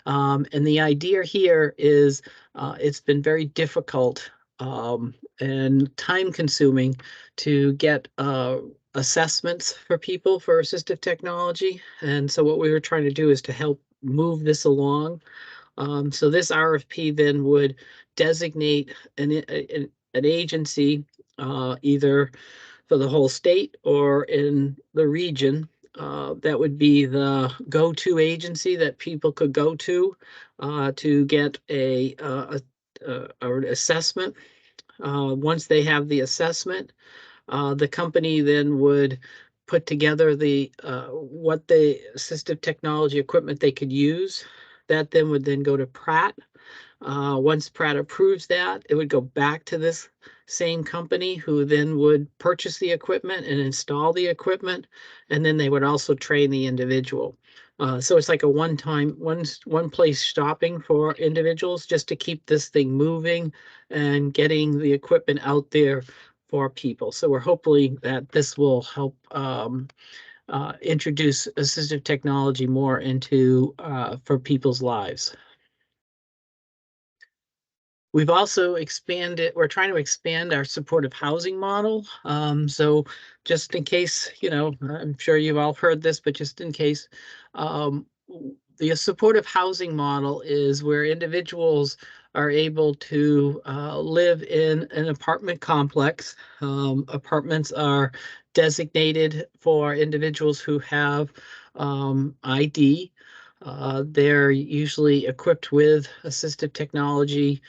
And the idea here is it's been very difficult and time consuming to get assessments for people for assistive technology. And so what we were trying to do is to help move this along. So this RFP then would designate an agency, either for the whole state or in the region, that would be the go-to agency that people could go to get an assessment. Once they have the assessment, the company then would put together what the assistive technology equipment they could use. That then would then go to Pratt. Once Pratt approves that, it would go back to this same company, who then would purchase the equipment and install the equipment, and then they would also train the individual. So it's like a one place stopping for individuals, just to keep this thing moving and getting the equipment out there for people. So we're hopefully that this will help introduce assistive technology more into for people's lives. We've also expanded, we're trying to expand our supportive housing model. So just in case, I'm sure you've all heard this, but just in case, the supportive housing model is where individuals are able to live in an apartment complex. Apartments are designated for individuals who have ID. They're usually equipped with assistive technology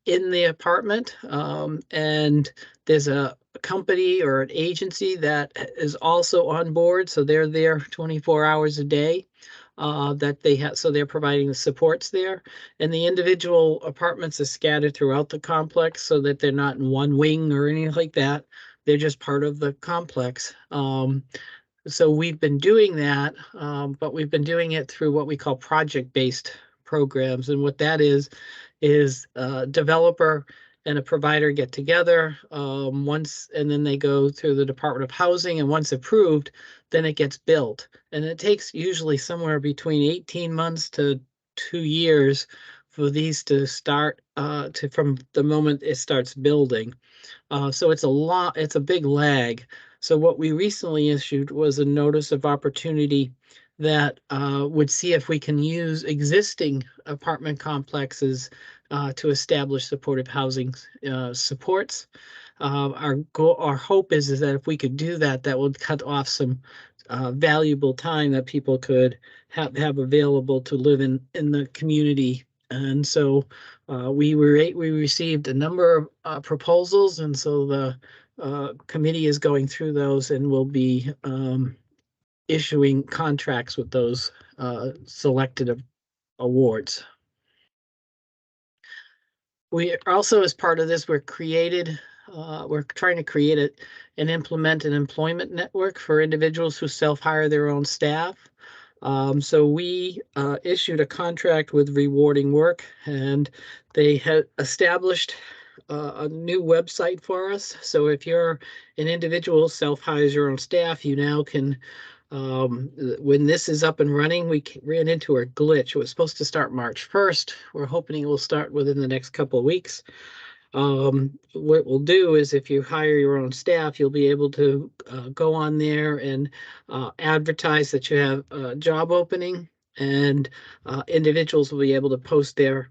in the apartment, and there's a company or an agency that is also on board, so they're there 24 hours a day. That they have, so they're providing the supports there, and the individual apartments are scattered throughout the complex, so that they're not in one wing or anything like that. They're just part of the complex. So we've been doing that, but we've been doing it through what we call project-based programs. And what that is a developer and a provider get together once, and then they go through the Department of Housing, and once approved, then it gets built. And it takes usually somewhere between 18 months to 2 years for these to start from the moment it starts building. So it's a big lag. So what we recently issued was a notice of opportunity that would see if we can use existing apartment complexes to establish supportive housing supports. Our hope is that if we could do that, that would cut off some valuable time that people could have available to live in the community. And so we received a number of proposals, and so the committee is going through those, and will be issuing contracts with those selected awards. We also, as part of this, we're trying to create and implement an employment network for individuals who self-hire their own staff. So we issued a contract with Rewarding Work, and they had established a new website for us. So if you're an individual self-hires your own staff, you now can, when this is up and running, we ran into a glitch. It was supposed to start March 1st. We're hoping it will start within the next couple of weeks. What we'll do is, if you hire your own staff, you'll be able to go on there and advertise that you have a job opening, and individuals will be able to post their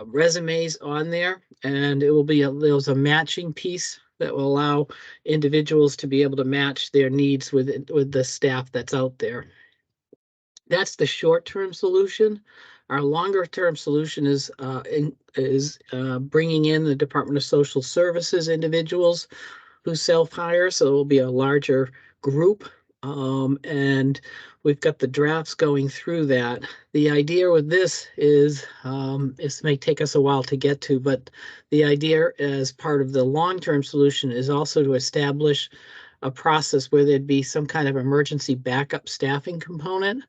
resumes on there, and it will be there's a matching piece that will allow individuals to be able to match their needs with the staff that's out there. That's the short-term solution. Our longer term solution is bringing in the Department of Social Services individuals who self-hire, so it will be a larger group. And we've got the drafts going through that. The idea with this is, this may take us a while to get to, but the idea as part of the long-term solution is also to establish a process where there'd be some kind of emergency backup staffing component.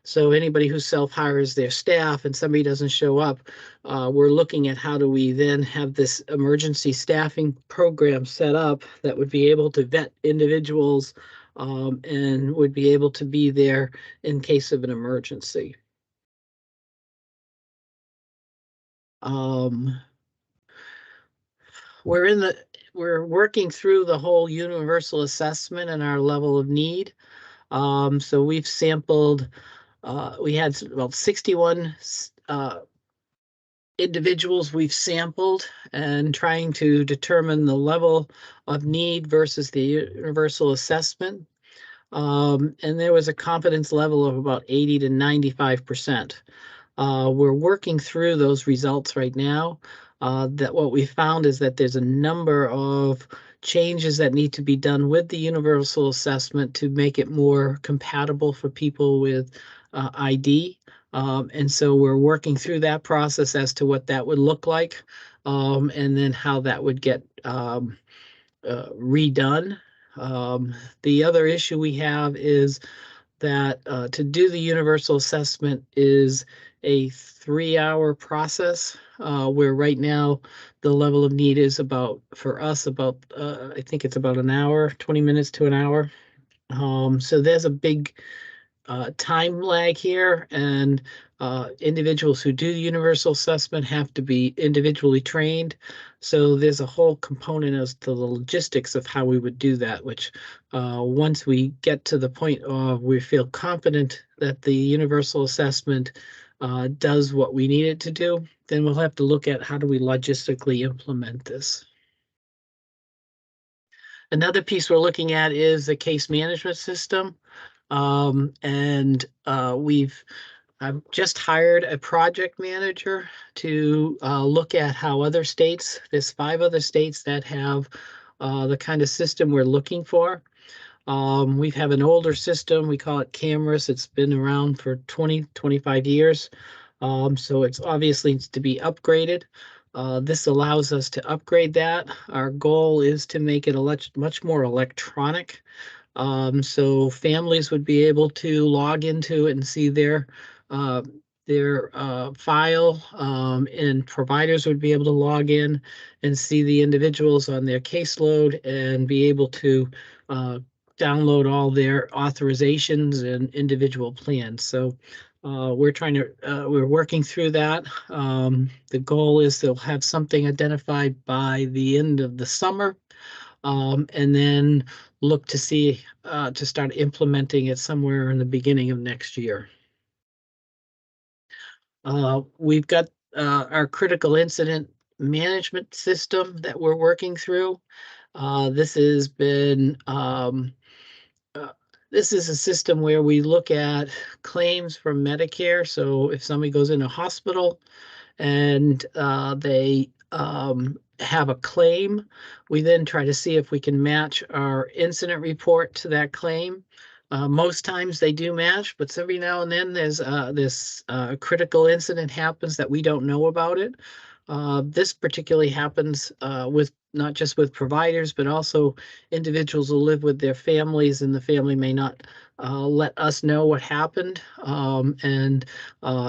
So anybody who self-hires their staff and somebody doesn't show up, we're looking at how do we then have this emergency staffing program set up that would be able to vet individuals and would be able to be there in case of an emergency. We're working through the whole universal assessment and our level of need. So we've sampled, we had about 61 individuals we've sampled and trying to determine the level of need versus the universal assessment. And there was a confidence level of about 80 to 95%. We're working through those results right now. That what we found is that there's a number of changes that need to be done with the universal assessment to make it more compatible for people with ID. And so we're working through that process as to what that would look like, and then how that would get redone. The other issue we have is that to do the universal assessment is a 3-hour process, where right now the level of need is about, for us, about, I think it's about an hour, 20 minutes to an hour. So there's a big time lag here, and individuals who do the universal assessment have to be individually trained. So there's a whole component as to the logistics of how we would do that, which once we get to the point of we feel confident that the universal assessment does what we need it to do, then we'll have to look at how do we logistically implement this. Another piece we're looking at is the case management system. I've just hired a project manager to look at how other states, there's 5 other states that have the kind of system we're looking for. We have an older system, we call it Cameras. It's been around for 20, 25 years. So it's obviously needs to be upgraded. This allows us to upgrade that. Our goal is to make it much more electronic. So families would be able to log into it and see their file, and providers would be able to log in and see the individuals on their caseload and be able to download all their authorizations and individual plans. So we're working through that. The goal is they'll have something identified by the end of the summer, and then look to see to start implementing it somewhere in the beginning of next year. We've got our critical incident management system that we're working through. This has been this is a system where we look at claims from Medicare. So if somebody goes in a hospital and they have a claim, we then try to see if we can match our incident report to that claim. Most times they do match, but every now and then there's this critical incident happens that we don't know about it. This particularly happens with not just with providers, but also individuals who live with their families, and the family may not let us know what happened. And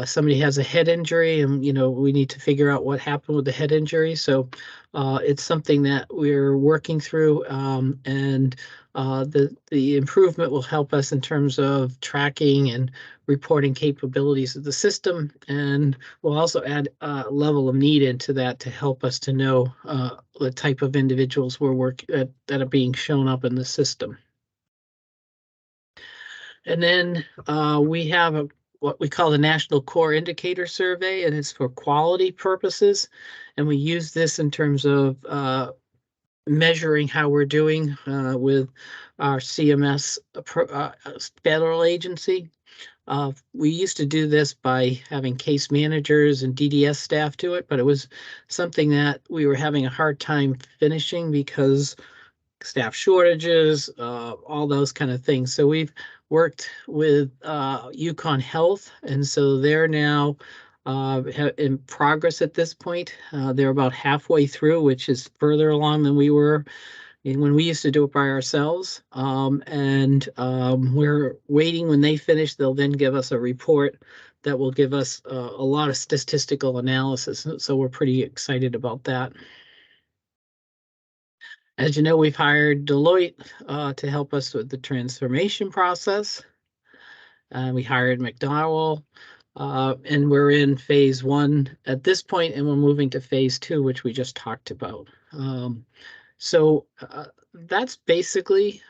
somebody has a head injury, and we need to figure out what happened with the head injury. So it's something that we're working through, and the improvement will help us in terms of tracking and reporting capabilities of the system, and we'll also add a level of need into that to help us to know the type of individuals we're working that are being shown up in the system. And then we have what we call the National Core Indicator Survey, and it's for quality purposes, and we use this in terms of measuring how we're doing with our CMS federal agency. We used to do this by having case managers and DDS staff do it, but it was something that we were having a hard time finishing because staff shortages, all those kind of things. So we've worked with Yukon Health, and so they're now in progress at this point. They're about halfway through, which is further along than we were when we used to do it by ourselves. We're waiting when they finish, they'll then give us a report that will give us a lot of statistical analysis. So we're pretty excited about that. As you know, we've hired Deloitte to help us with the transformation process. We hired McDowell, and we're in phase 1 at this point, and we're moving to phase 2, which we just talked about. So that's basically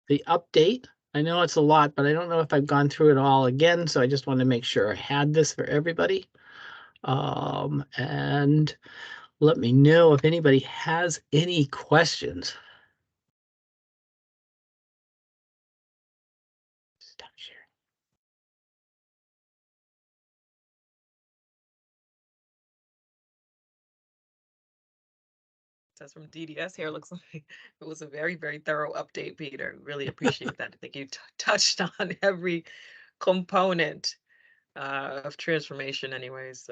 the update. I know it's a lot, but I don't know if I've gone through it all again, so I just want to make sure I had this for everybody. And let me know if anybody has any questions. Stop sharing. Says from DDS here, looks like it was a very, very thorough update, Peter. Really appreciate that. I think you touched on every component of transformation anyways.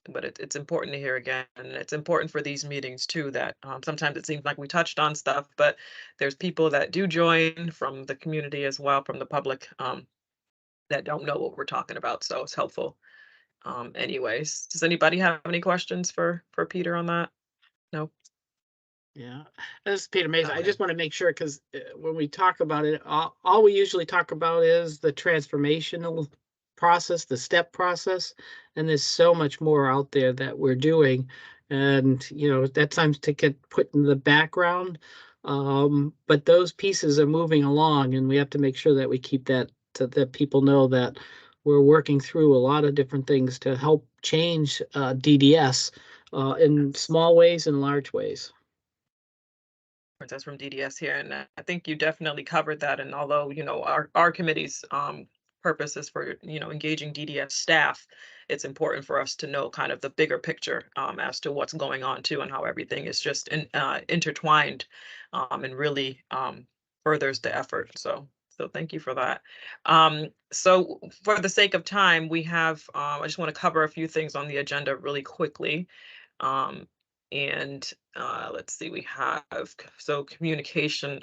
But it's important to hear again, and it's important for these meetings too, that sometimes it seems like we touched on stuff, but there's people that do join from the community as well, from the public, that don't know what we're talking about. So it's helpful. Anyways, does anybody have any questions for Peter on that? No? Yeah, this is Peter Mason. I Okay. just want to make sure because when we talk about it, all we usually talk about is the transformational process, the step process, and there's so much more out there that we're doing, and that times to get put in the background. But those pieces are moving along, and we have to make sure that we keep that that people know that we're working through a lot of different things to help change DDS in small ways and large ways. That's from DDS here, and I think you definitely covered that. And although our committee's purpose is for engaging DDS staff, it's important for us to know kind of the bigger picture as to what's going on too, and how everything is just intertwined, and really furthers the effort. So thank you for that. So for the sake of time, we have I just want to cover a few things on the agenda really quickly. Um, and let's see, we have communication,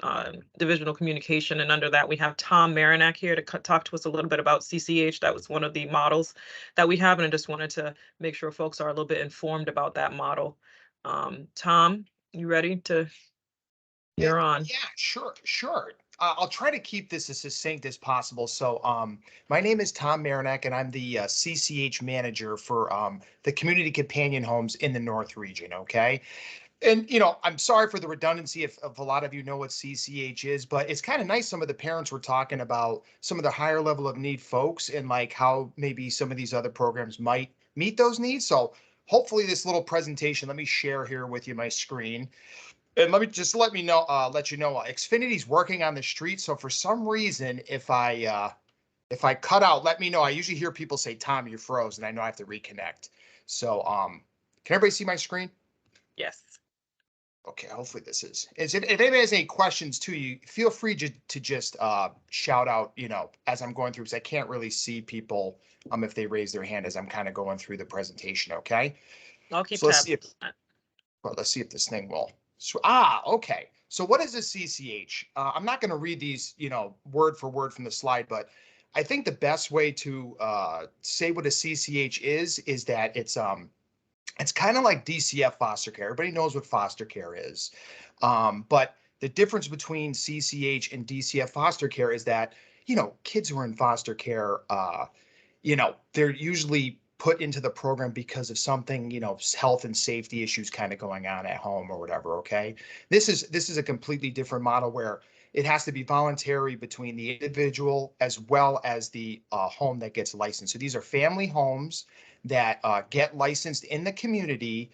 divisional communication, and under that we have Tom Marinac here to talk to us a little bit about CCH. That was one of the models that we have, and I just wanted to make sure folks are a little bit informed about that model. Tom, you ready to? You're on. Yeah, sure. I'll try to keep this as succinct as possible. So, my name is Tom Marinac, and I'm the CCH manager for the community companion homes in the North region. Okay. And, I'm sorry for the redundancy if a lot of you know what CCH is, but it's kind of nice. Some of the parents were talking about some of the higher level of need folks and like how maybe some of these other programs might meet those needs. So hopefully this little presentation, let me share here with you my screen. And let you know, Xfinity's working on the street. So for some reason, if I cut out, let me know. I usually hear people say, Tom, you're froze, and I know I have to reconnect. So, can everybody see my screen? Yes. Okay, hopefully this is. If anybody has any questions too, you feel free to just shout out, as I'm going through, because I can't really see people if they raise their hand as I'm kind of going through the presentation. Okay. I'll keep So let's tabs. see if this thing will. So, okay. So what is a CCH? I'm not going to read these, word for word from the slide, but I think the best way to say what a CCH is that it's kind of like DCF foster care. Everybody knows what foster care is. But the difference between CCH and DCF foster care is that, kids who are in foster care, they're usually put into the program because of something, health and safety issues kind of going on at home or whatever. Okay. This is a completely different model where it has to be voluntary between the individual as well as the home that gets licensed. So these are family homes that get licensed in the community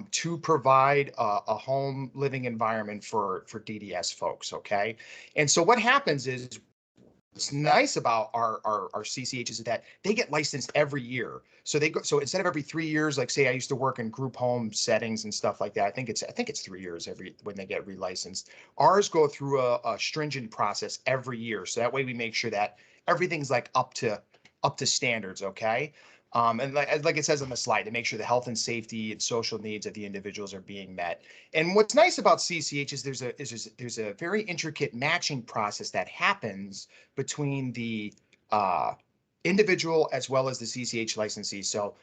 to provide a home living environment for DDS folks. Okay. And so what happens is what's nice about our CCH is that they get licensed every year. So they go, so instead of every 3 years, like say I used to work in group home settings and stuff like that, I think it's 3 years every when they get relicensed. Ours go through a stringent process every year. So that way we make sure that everything's like up to standards, okay? And like it says on the slide, to make sure the health and safety and social needs of the individuals are being met. And what's nice about CCH is there's a very intricate matching process that happens between the individual as well as the CCH licensee. So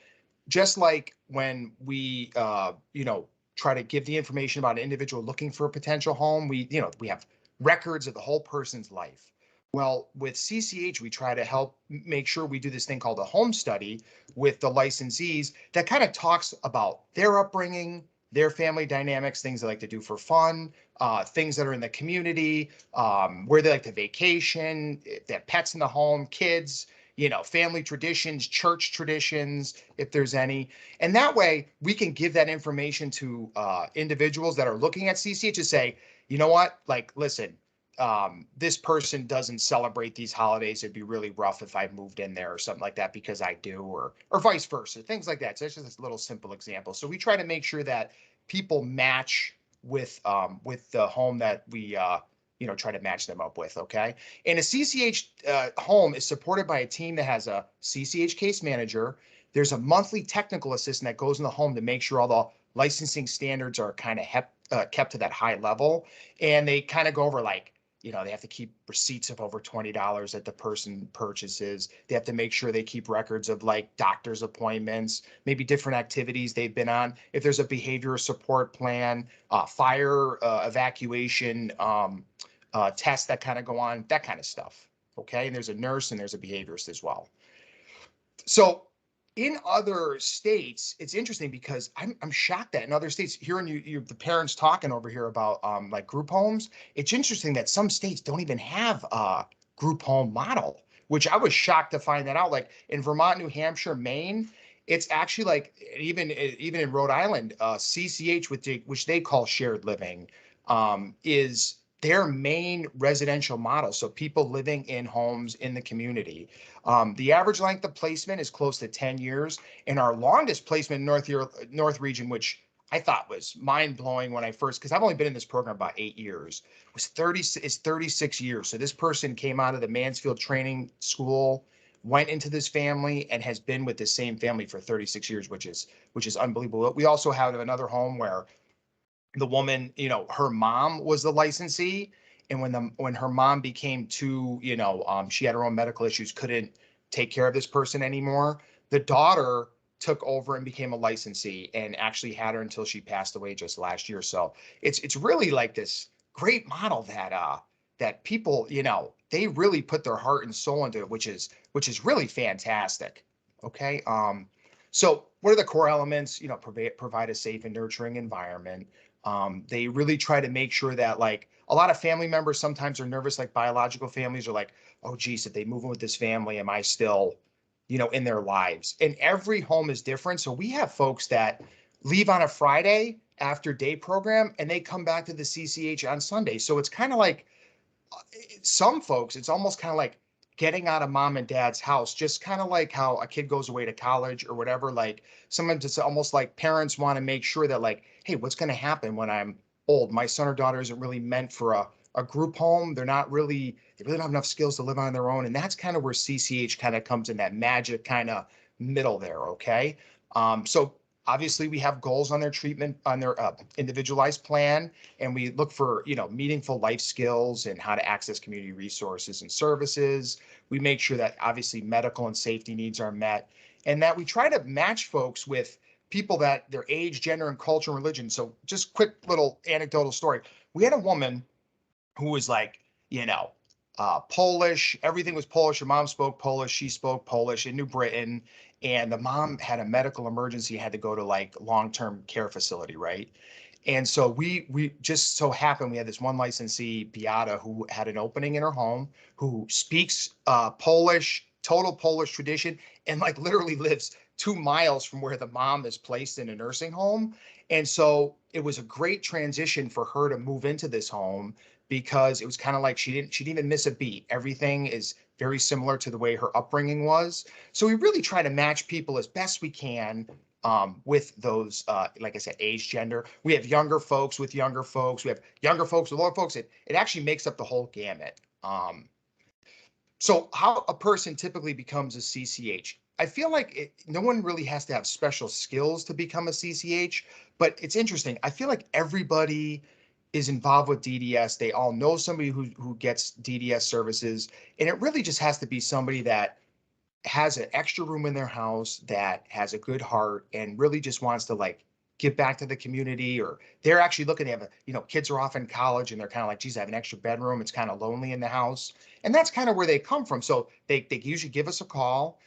just like when we try to give the information about an individual looking for a potential home, we have records of the whole person's life. Well, with CCH, we try to help make sure we do this thing called a home study with the licensees that kind of talks about their upbringing, their family dynamics, things they like to do for fun, things that are in the community, where they like to vacation, if they have pets in the home, kids, family traditions, church traditions, if there's any. And that way we can give that information to individuals that are looking at CCH to say, you know what, like, listen, this person doesn't celebrate these holidays. It'd be really rough if I moved in there or something like that because I do, or vice versa, things like that. So it's just a little simple example. So we try to make sure that people match with the home that we try to match them up with. Okay. And a CCH home is supported by a team that has a CCH case manager. There's a monthly technical assistant that goes in the home to make sure all the licensing standards are kind of kept to that high level. And they kind of go over like, they have to keep receipts of over $20 that the person purchases. They have to make sure they keep records of like doctor's appointments, maybe different activities they've been on. If there's a behavioral support plan, fire evacuation tests that kind of go on, that kind of stuff. Okay. And there's a nurse and there's a behaviorist as well. So in other states, it's interesting because I'm shocked that in other states, hearing you the parents talking over here about like group homes, it's interesting that some states don't even have a group home model, which I was shocked to find that out. Like in Vermont, New Hampshire, Maine, it's actually like even in Rhode Island, CCH, which they call shared living, is their main residential model. So people living in homes in the community. The average length of placement is close to 10 years. And our longest placement in North region, which I thought was mind blowing when I first, because I've only been in this program about 8 years, is 36 years. So this person came out of the Mansfield Training School, went into this family and has been with the same family for 36 years, which is unbelievable. We also have another home where the woman, her mom was the licensee. And when her mom became too, she had her own medical issues, couldn't take care of this person anymore. The daughter took over and became a licensee and actually had her until she passed away just last year. So it's really like this great model that people, they really put their heart and soul into it, which is really fantastic. Okay. So what are the core elements? Provide a safe and nurturing environment. They really try to make sure that, like, a lot of family members sometimes are nervous, like biological families are like, oh geez, if they move in with this family, am I still, in their lives? And every home is different. So we have folks that leave on a Friday after day program and they come back to the CCH on Sunday. So it's kind of like some folks, it's almost kind of like getting out of mom and dad's house, just kind of like how a kid goes away to college or whatever. Like sometimes it's almost like parents want to make sure that, like, hey, what's going to happen when I'm old? My son or daughter isn't really meant for a group home. They really don't have enough skills to live on their own. And that's kind of where CCH kind of comes in, that magic kind of middle there. Okay. So obviously we have goals on their treatment, on their individualized plan, and we look for, meaningful life skills and how to access community resources and services. We make sure that obviously medical and safety needs are met, and that we try to match folks with people that their age, gender, and culture and religion. So just quick little anecdotal story. We had a woman who was like, Polish, everything was Polish. Her mom spoke Polish, she spoke Polish in New Britain. And the mom had a medical emergency, had to go to like long-term care facility, right? And so we just so happened we had this one licensee, Beata, who had an opening in her home, who speaks Polish, total Polish tradition, and like literally lives 2 miles from where the mom is placed in a nursing home. And so it was a great transition for her to move into this home because it was kind of like she didn't even miss a beat. Everything is very similar to the way her upbringing was. So we really try to match people as best we can with those, like I said, age, gender. We have younger folks with younger folks. We have younger folks with older folks. It actually makes up the whole gamut. So how a person typically becomes a CCH. I feel like no one really has to have special skills to become a CCH, but it's interesting. I feel like everybody is involved with DDS. They all know somebody who gets DDS services, and it really just has to be somebody that has an extra room in their house, that has a good heart, and really just wants to like give back to the community, or they're actually looking to have kids are off in college and they're kind of like, geez, I have an extra bedroom. It's kind of lonely in the house. And that's kind of where they come from. So they usually give us a call.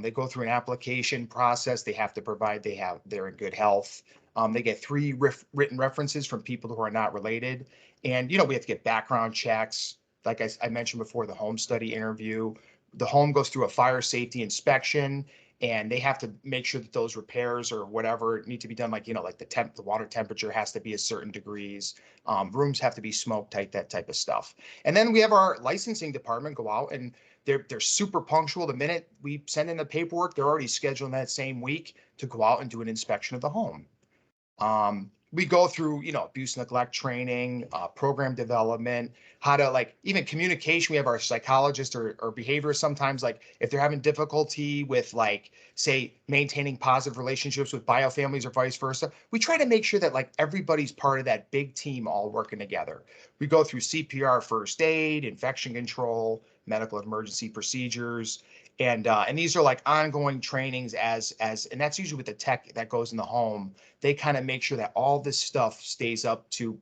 They go through an application process. They have to provide, they're in good health. They get three written references from people who are not related. And, we have to get background checks. Like I mentioned before, the home study interview. The home goes through a fire safety inspection, and they have to make sure that those repairs or whatever need to be done, like the water temperature has to be a certain degrees, rooms have to be smoke tight, that type of stuff. And then we have our licensing department go out, and they're super punctual. The minute we send in the paperwork, they're already scheduled that same week to go out and do an inspection of the home. We go through, abuse, neglect training, program development, how to even communication. We have our psychologist or behaviorists sometimes, like if they're having difficulty with say maintaining positive relationships with biofamilies or vice versa. We try to make sure that everybody's part of that big team all working together. We go through CPR, first aid, infection control, medical emergency procedures. And these are ongoing trainings and that's usually with the tech that goes in the home. They kind of make sure that all this stuff stays up to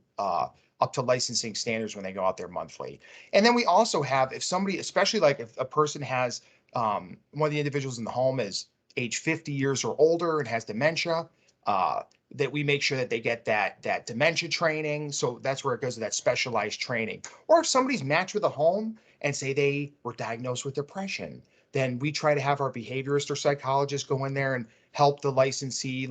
licensing standards when they go out there monthly. And then we also have, if somebody, especially if a person has one of the individuals in the home is age 50 years or older and has dementia, that we make sure that they get that dementia training. So that's where it goes to that specialized training. Or if somebody's matched with a home and say they were diagnosed with depression, then we try to have our behaviorist or psychologist go in there and help the licensee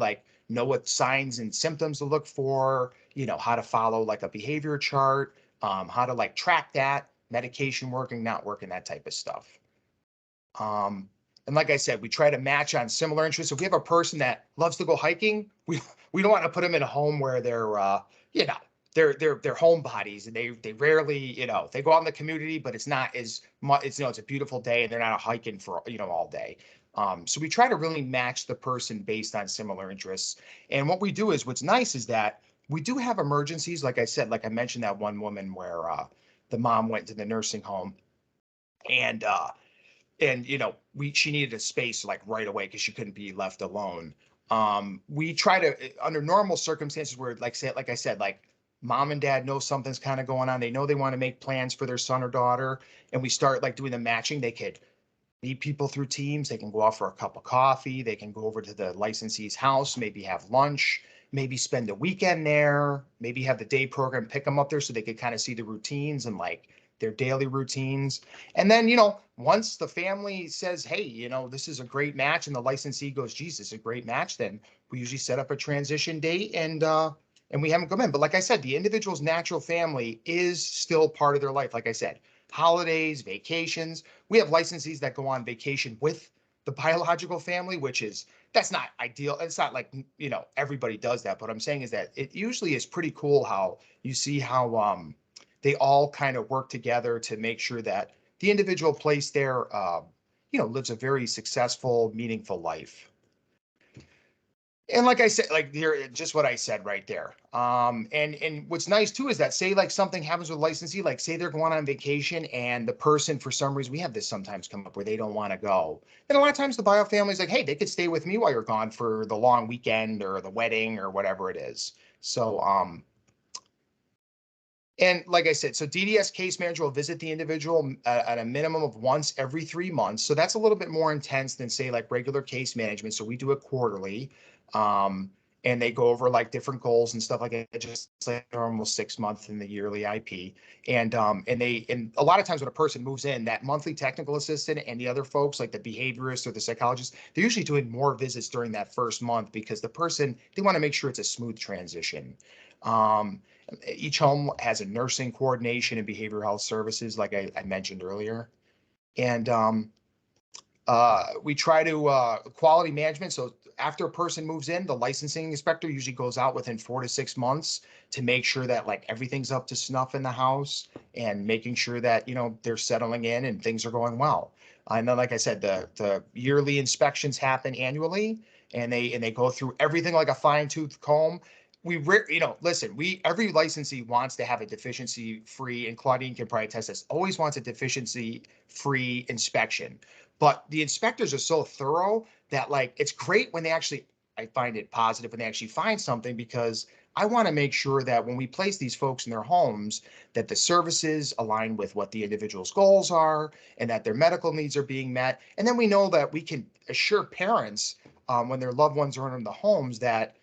know what signs and symptoms to look for, how to follow a behavior chart, how to track that, medication working, not working, that type of stuff. And like I said, we try to match on similar interests. If we have a person that loves to go hiking, we don't want to put them in a home where they're they're homebodies, and they rarely, they go out in the community, but it's not as much, it's a beautiful day and they're not hiking for all day. So we try to really match the person based on similar interests. And what we do is, what's nice is that we do have emergencies. Like I said, like I mentioned, that one woman where the mom went to the nursing home, and she needed a space right away because she couldn't be left alone. We try to, under normal circumstances where like I said, mom and dad know something's kind of going on, they know they want to make plans for their son or daughter, and we start doing the matching. They could meet people through Teams, they can go out for a cup of coffee, they can go over to the licensee's house, maybe have lunch, maybe spend a weekend there, maybe have the day program pick them up there so they could kind of see the routines and their daily routines. And then, once the family says, hey, this is a great match, and the licensee goes, geez, this is a great match, then we usually set up a transition date and we have them come in. But like I said, the individual's natural family is still part of their life. Like I said, holidays, vacations. We have licensees that go on vacation with the biological family, that's not ideal. It's not everybody does that. But what I'm saying is that it usually is pretty cool how you see how they all kind of work together to make sure that the individual place there, lives a very successful, meaningful life. And like I said, here, just what I said right there. And what's nice too is that, say something happens with licensee, say they're going on vacation and the person, for some reason, we have this sometimes come up where they don't want to go. And a lot of times the bio family is like, hey, they could stay with me while you're gone for the long weekend or the wedding or whatever it is. So, and like I said, so DDS case manager will visit the individual at a minimum of once every 3 months. So that's a little bit more intense than, say, regular case management. So we do it quarterly. And they go over different goals and stuff like that, just like normal 6 months in the yearly IP. And a lot of times when a person moves in, that monthly technical assistant and the other folks, like the behaviorist or the psychologist, they're usually doing more visits during that first month because they want to make sure it's a smooth transition. Each home has a nursing coordination and behavioral health services, like I mentioned earlier. And we try to quality management. So after a person moves in, the licensing inspector usually goes out within 4 to 6 months to make sure that like everything's up to snuff in the house and making sure that, you know, they're settling in and things are going well. And then, like I said, the yearly inspections happen annually, and they go through everything like a fine tooth comb. You know, listen, every licensee wants to have a deficiency free, and Claudine can probably attest this, always wants a deficiency free inspection. But the inspectors are so thorough that like, it's great when they actually, I find it positive when they actually find something, because I want to make sure that when we place these folks in their homes, that the services align with what the individual's goals are and that their medical needs are being met. And then we know that we can assure parents when their loved ones are in the homes that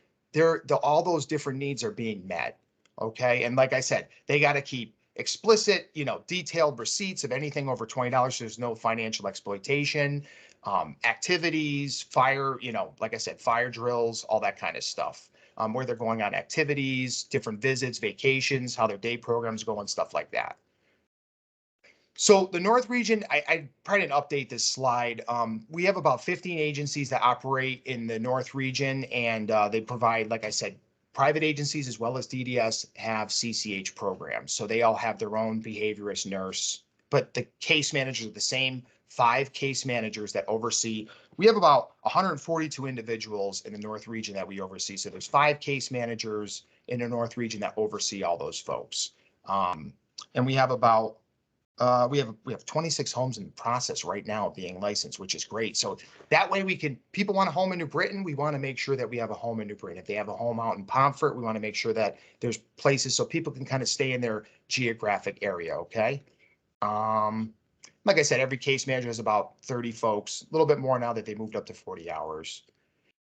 all those different needs are being met. Okay. And like I said, they got to keep explicit, you know, detailed receipts of anything over $20. So there's no financial exploitation, activities, fire, you know, like I said, fire drills, all that kind of stuff, where they're going on activities, different visits, vacations, how their day programs go and stuff like that. So the North region, I probably didn't update this slide. We have about 15 agencies that operate in the North region, and they provide, like I said, private agencies as well as DDS have CCH programs. So they all have their own behaviorist nurse, but the case managers are the same 5 case managers that oversee. We have about 142 individuals in the North region that we oversee. So there's 5 case managers in the North region that oversee all those folks. And we have about we have 26 homes in the process right now being licensed, which is great. So that way people want a home in New Britain. We want to make sure that we have a home in New Britain. If they have a home out in Pomfret, we want to make sure that there's places so people can kind of stay in their geographic area. Okay. Like I said, every case manager has about 30 folks, a little bit more now that they moved up to 40 hours.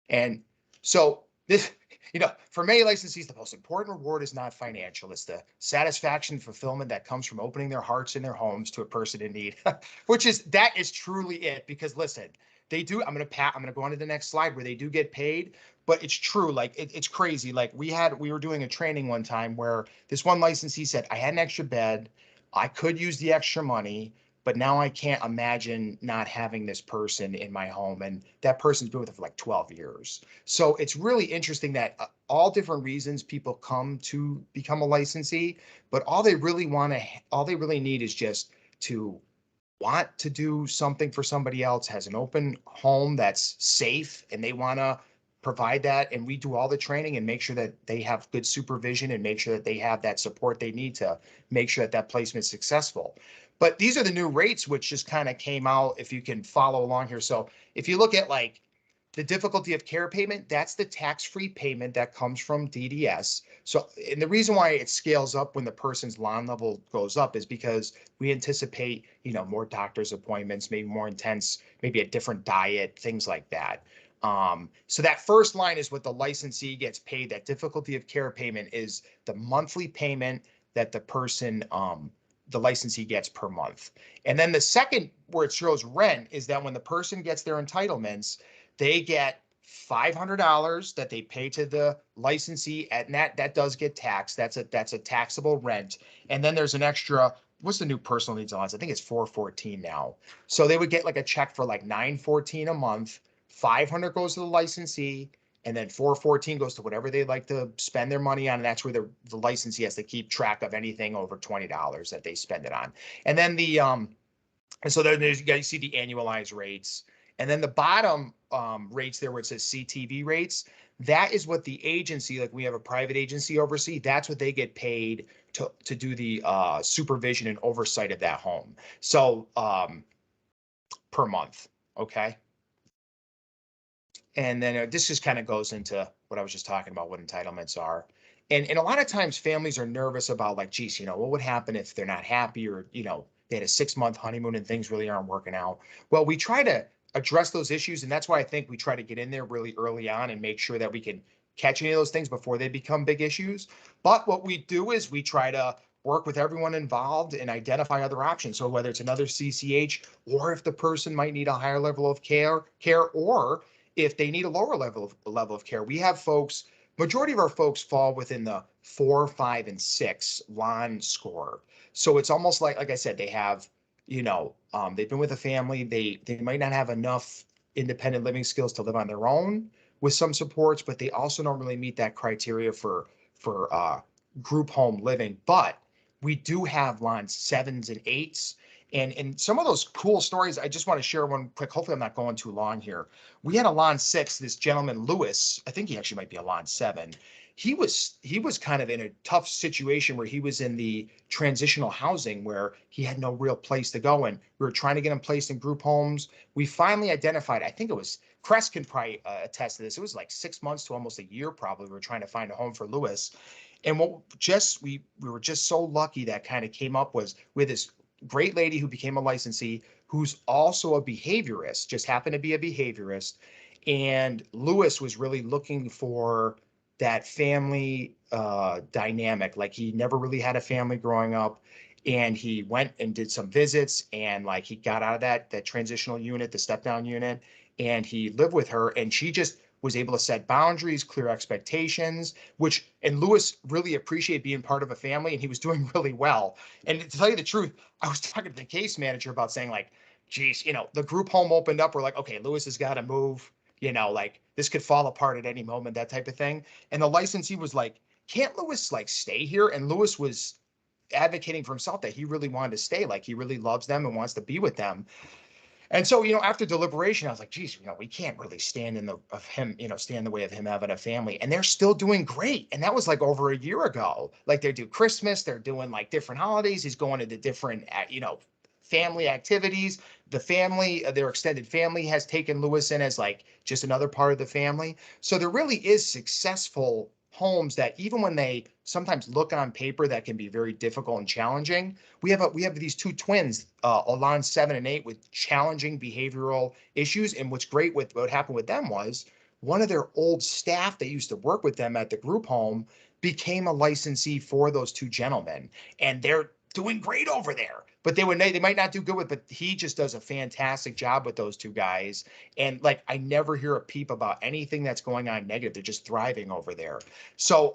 And so this, you know, for many licensees, the most important reward is not financial. It's the satisfaction and fulfillment that comes from opening their hearts and their homes to a person in need, that is truly it. Because listen, they do, I'm going to go on to the next slide where they do get paid, but it's true. Like it's crazy. Like we were doing a training one time where this one licensee said, I had an extra bed. I could use the extra money, but now I can't imagine not having this person in my home. And that person's been with it for like 12 years. So it's really interesting that all different reasons people come to become a licensee, but all they really need is just to want to do something for somebody else, has an open home that's safe, and they want to provide that. And we do all the training and make sure that they have good supervision and make sure that they have that support they need to make sure that that placement is successful. But these are the new rates, which just kind of came out, if you can follow along here. So if you look at like the difficulty of care payment, that's the tax-free payment that comes from DDS. So, and the reason why it scales up when the person's lawn level goes up is because we anticipate, you know, more doctor's appointments, maybe more intense, maybe a different diet, things like that. So that first line is what the licensee gets paid. That difficulty of care payment is the monthly payment that the licensee gets per month. And then the second where it shows rent is that when the person gets their entitlements, they get $500 that they pay to the licensee, and that does get taxed. That's a taxable rent. And then there's an extra, what's the new personal needs allowance? I think it's $414 now. So they would get like a check for like $914 a month. 500 goes to the licensee, and then 414 goes to whatever they like to spend their money on. And that's where the licensee has to keep track of anything over $20 that they spend it on. And then and so then you see the annualized rates. And then the bottom rates there where it says CTV rates, that is what the agency, like we have a private agency oversee, that's what they get paid to do the supervision and oversight of that home. So per month, okay? And then this just kind of goes into what I was just talking about, what entitlements are. And a lot of times families are nervous about like, geez, you know, what would happen if they're not happy, or, you know, they had a 6-month honeymoon and things really aren't working out. Well, we try to address those issues. And that's why I think we try to get in there really early on and make sure that we can catch any of those things before they become big issues. But what we do is we try to work with everyone involved and identify other options. So whether it's another CCH, or if the person might need a higher level of care, or if they need a lower level of care. We have folks, majority of our folks fall within the 4, 5, and 6 LON score. So it's almost like I said, they have, they've been with a family. They might not have enough independent living skills to live on their own with some supports, but they also don't really meet that criteria for group home living. But we do have line 7s and 8s. And some of those cool stories, I just want to share one quick. Hopefully I'm not going too long here. We had a lawn 6, this gentleman, Lewis, I think he actually might be a lawn 7. He was kind of in a tough situation where he was in the transitional housing where he had no real place to go. And we were trying to get him placed in group homes. We finally identified, I think it was, Crest can probably attest to this. It was like 6 months to almost a year probably. We were trying to find a home for Lewis. And we were just so lucky that kind of came up was with this great lady who became a licensee, who's also a behaviorist, just happened to be a behaviorist. And Lewis was really looking for that family dynamic. Like he never really had a family growing up. And he went and did some visits, and like he got out of that transitional unit, the step down unit, and he lived with her, and she just was able to set boundaries, clear expectations, and Lewis really appreciated being part of a family, and he was doing really well. And to tell you the truth, I was talking to the case manager about saying like, geez, the group home opened up. We're like, okay, Lewis has got to move, like this could fall apart at any moment, that type of thing. And the licensee was like, can't Lewis like stay here? And Lewis was advocating for himself that he really wanted to stay, like he really loves them and wants to be with them. And so, after deliberation, I was like, geez, we can't really stand in the way of him having a family. And they're still doing great. And that was like over a year ago. Like they do Christmas, they're doing like different holidays. He's going into different, family activities. The family, their extended family has taken Lewis in as like just another part of the family. So there really is successful homes that even when they sometimes look on paper that can be very difficult and challenging, we have these two twins, Alon 7 and 8, with challenging behavioral issues. And what's great with what happened with them was one of their old staff that used to work with them at the group home became a licensee for those two gentlemen, and they're doing great over there. But they might not do good with, but he just does a fantastic job with those two guys. And like I never hear a peep about anything that's going on negative. They're just thriving over there. So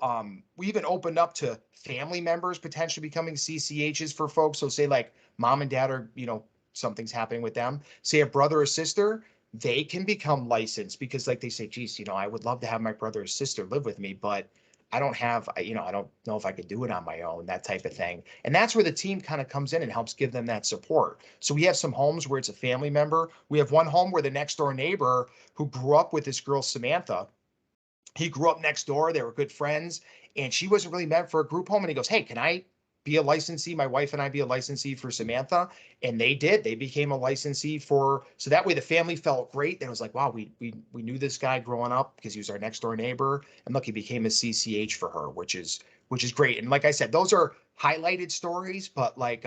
we even opened up to family members potentially becoming CCHs for folks. So say like mom and dad are, something's happening with them. Say a brother or sister, they can become licensed because like they say, geez, I would love to have my brother or sister live with me, but I don't know if I could do it on my own, that type of thing. And that's where the team kind of comes in and helps give them that support. So we have some homes where it's a family member. We have one home where the next door neighbor who grew up with this girl, Samantha, he grew up next door. They were good friends, and she wasn't really meant for a group home. And he goes, hey, can I be a licensee? My wife and I be a licensee for Samantha. And they did. They became a licensee so that way the family felt great. And it was like, wow, we knew this guy growing up because he was our next door neighbor. And look, he became a CCH for her, which is great. And like I said, those are highlighted stories, but like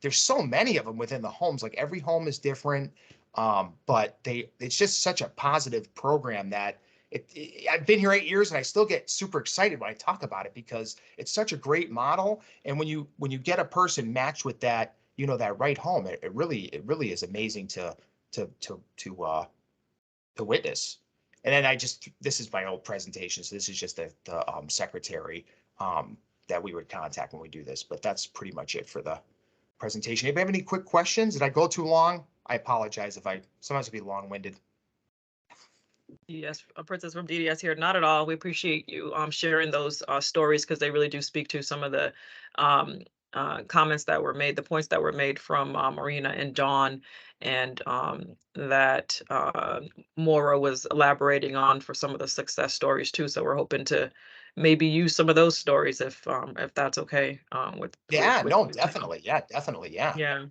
there's so many of them within the homes. Like every home is different. But it's just such a positive program that I've been here 8 years and I still get super excited when I talk about it because it's such a great model. And when you get a person matched with that, that right home, it really is amazing to witness. And then this is my old presentation. So this is just the secretary that we would contact when we do this, but that's pretty much it for the presentation. If you have any quick questions, did I go too long? I apologize if I sometimes be long-winded. Yes, Princess from DDS here. Not at all. We appreciate you sharing those stories because they really do speak to some of the comments that were made, the points that were made from Marina and Dawn, and that Maura was elaborating on for some of the success stories too. So we're hoping to maybe use some of those stories if that's okay with Yeah, with no, the team. definitely. Yeah, definitely. Yeah. Yeah.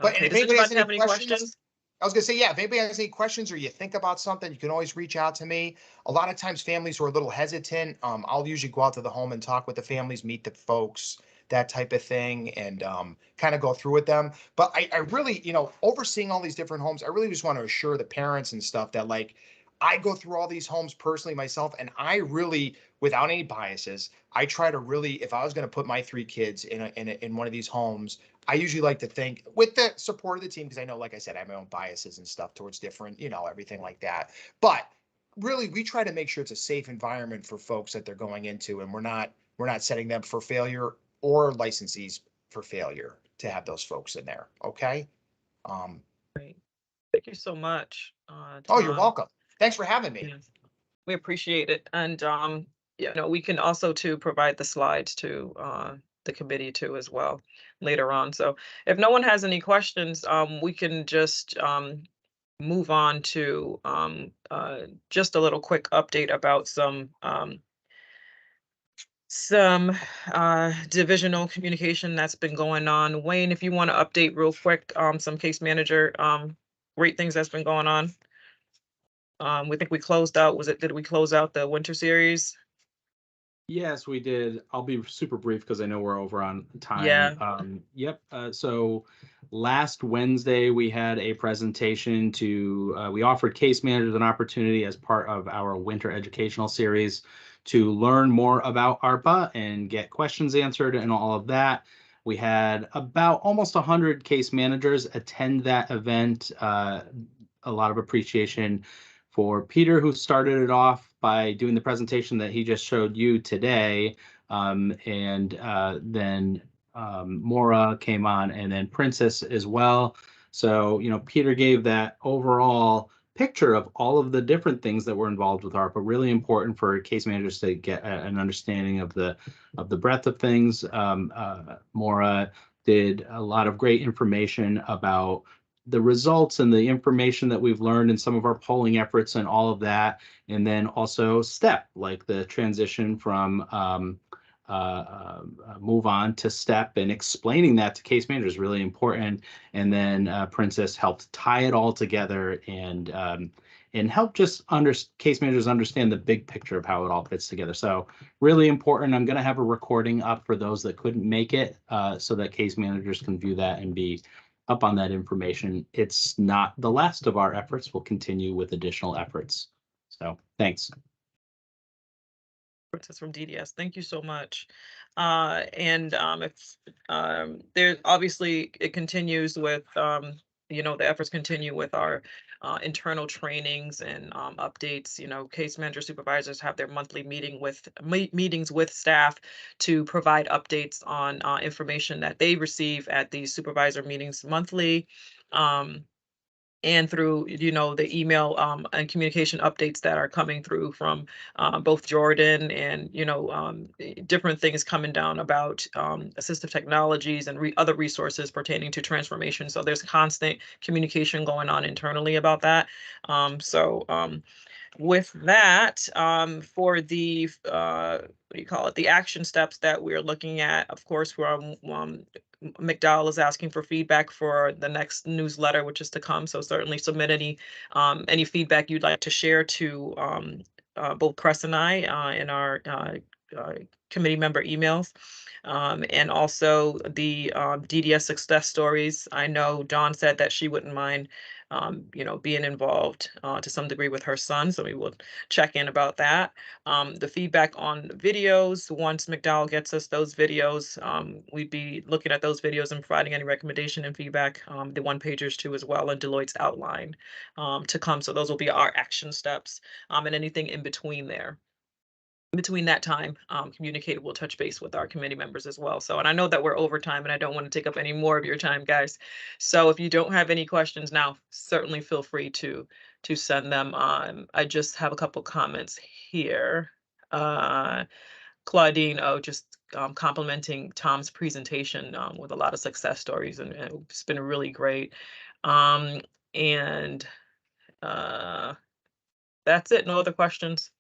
But Okay. if Does anybody has anybody any have any questions? I was gonna say, yeah, if anybody has any questions or you think about something, you can always reach out to me. A lot of times families are a little hesitant. I'll usually go out to the home and talk with the families, meet the folks, that type of thing, and kind of go through with them. But I really, overseeing all these different homes, I really just want to assure the parents and stuff that like I go through all these homes personally myself, and I really, without any biases, I try to really, if I was going to put my 3 kids in one of these homes, I usually like to think with the support of the team, because I know, like I said, I have my own biases and stuff towards different, everything like that. But really, we try to make sure it's a safe environment for folks that they're going into, and we're not setting them for failure or licensees for failure. to have those folks in there. Okay. Great. Thank you so much. Oh, you're Tom. welcome. Thanks for having me. Yes. We appreciate it. And, we can also to provide the slides to, the committee too as well later on. So if no one has any questions, we can just, move on to, just a little quick update about some divisional communication that's been going on. Wayne, if you want to update real quick, some case manager, great things that's been going on. We think we closed out, did we close out the winter series? Yes, we did. I'll be super brief because I know we're over on time. Yeah. Yep. So last Wednesday, we had a presentation we offered case managers an opportunity as part of our winter educational series to learn more about ARPA and get questions answered and all of that. We had about almost 100 case managers attend that event. A lot of appreciation for Peter, who started it off by doing the presentation that he just showed you today. Then Maura came on, and then Princess as well. So, Peter gave that overall picture of all of the different things that were involved with ARPA. Really important for case managers to get an understanding of the breadth of things. Maura did a lot of great information about the results and the information that we've learned in some of our polling efforts and all of that. And then also STEP, like the transition from move on to STEP, and explaining that to case managers is really important. And then Princess helped tie it all together and help just case managers understand the big picture of how it all fits together. So really important. I'm going to have a recording up for those that couldn't make it, so that case managers can view that and be up on that information. It's not the last of our efforts. We'll continue with additional efforts. So thanks. Princess from DDS, thank you so much. If there, obviously it continues with, the efforts continue with our internal trainings and updates. Case manager supervisors have their monthly meetings with staff to provide updates on information that they receive at these supervisor meetings monthly. And through, the email and communication updates that are coming through from both Jordan and, different things coming down about assistive technologies and other resources pertaining to transformation. So there's constant communication going on internally about that. With that, for the what do you call it? The action steps that we're looking at, of course, we're McDowell is asking for feedback for the next newsletter, which is to come. So certainly submit any feedback you'd like to share to both Chris and I in our committee member emails. And also the DDS success stories. I know Dawn said that she wouldn't mind being involved to some degree with her son. So we will check in about that. The feedback on videos, once McDowell gets us those videos, we'd be looking at those videos and providing any recommendation and feedback, the one pagers too as well, and Deloitte's outline to come. So those will be our action steps, and anything in between there. Between that time, communicated, we'll touch base with our committee members as well. So, and I know that we're over time and I don't want to take up any more of your time, guys. So if you don't have any questions now, certainly feel free to send them. I just have a couple comments here. Claudine, just complimenting Tom's presentation with a lot of success stories, and it's been really great. And that's it. No other questions.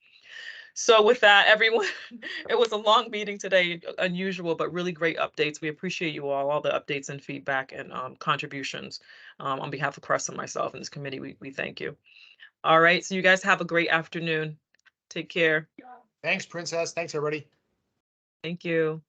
So with that, everyone, it was a long meeting today, unusual, but really great updates. We appreciate you all the updates and feedback and contributions. On behalf of Chris and myself and this committee, we thank you. All right, so you guys have a great afternoon. Take care. Thanks, Princess. Thanks, everybody. Thank you.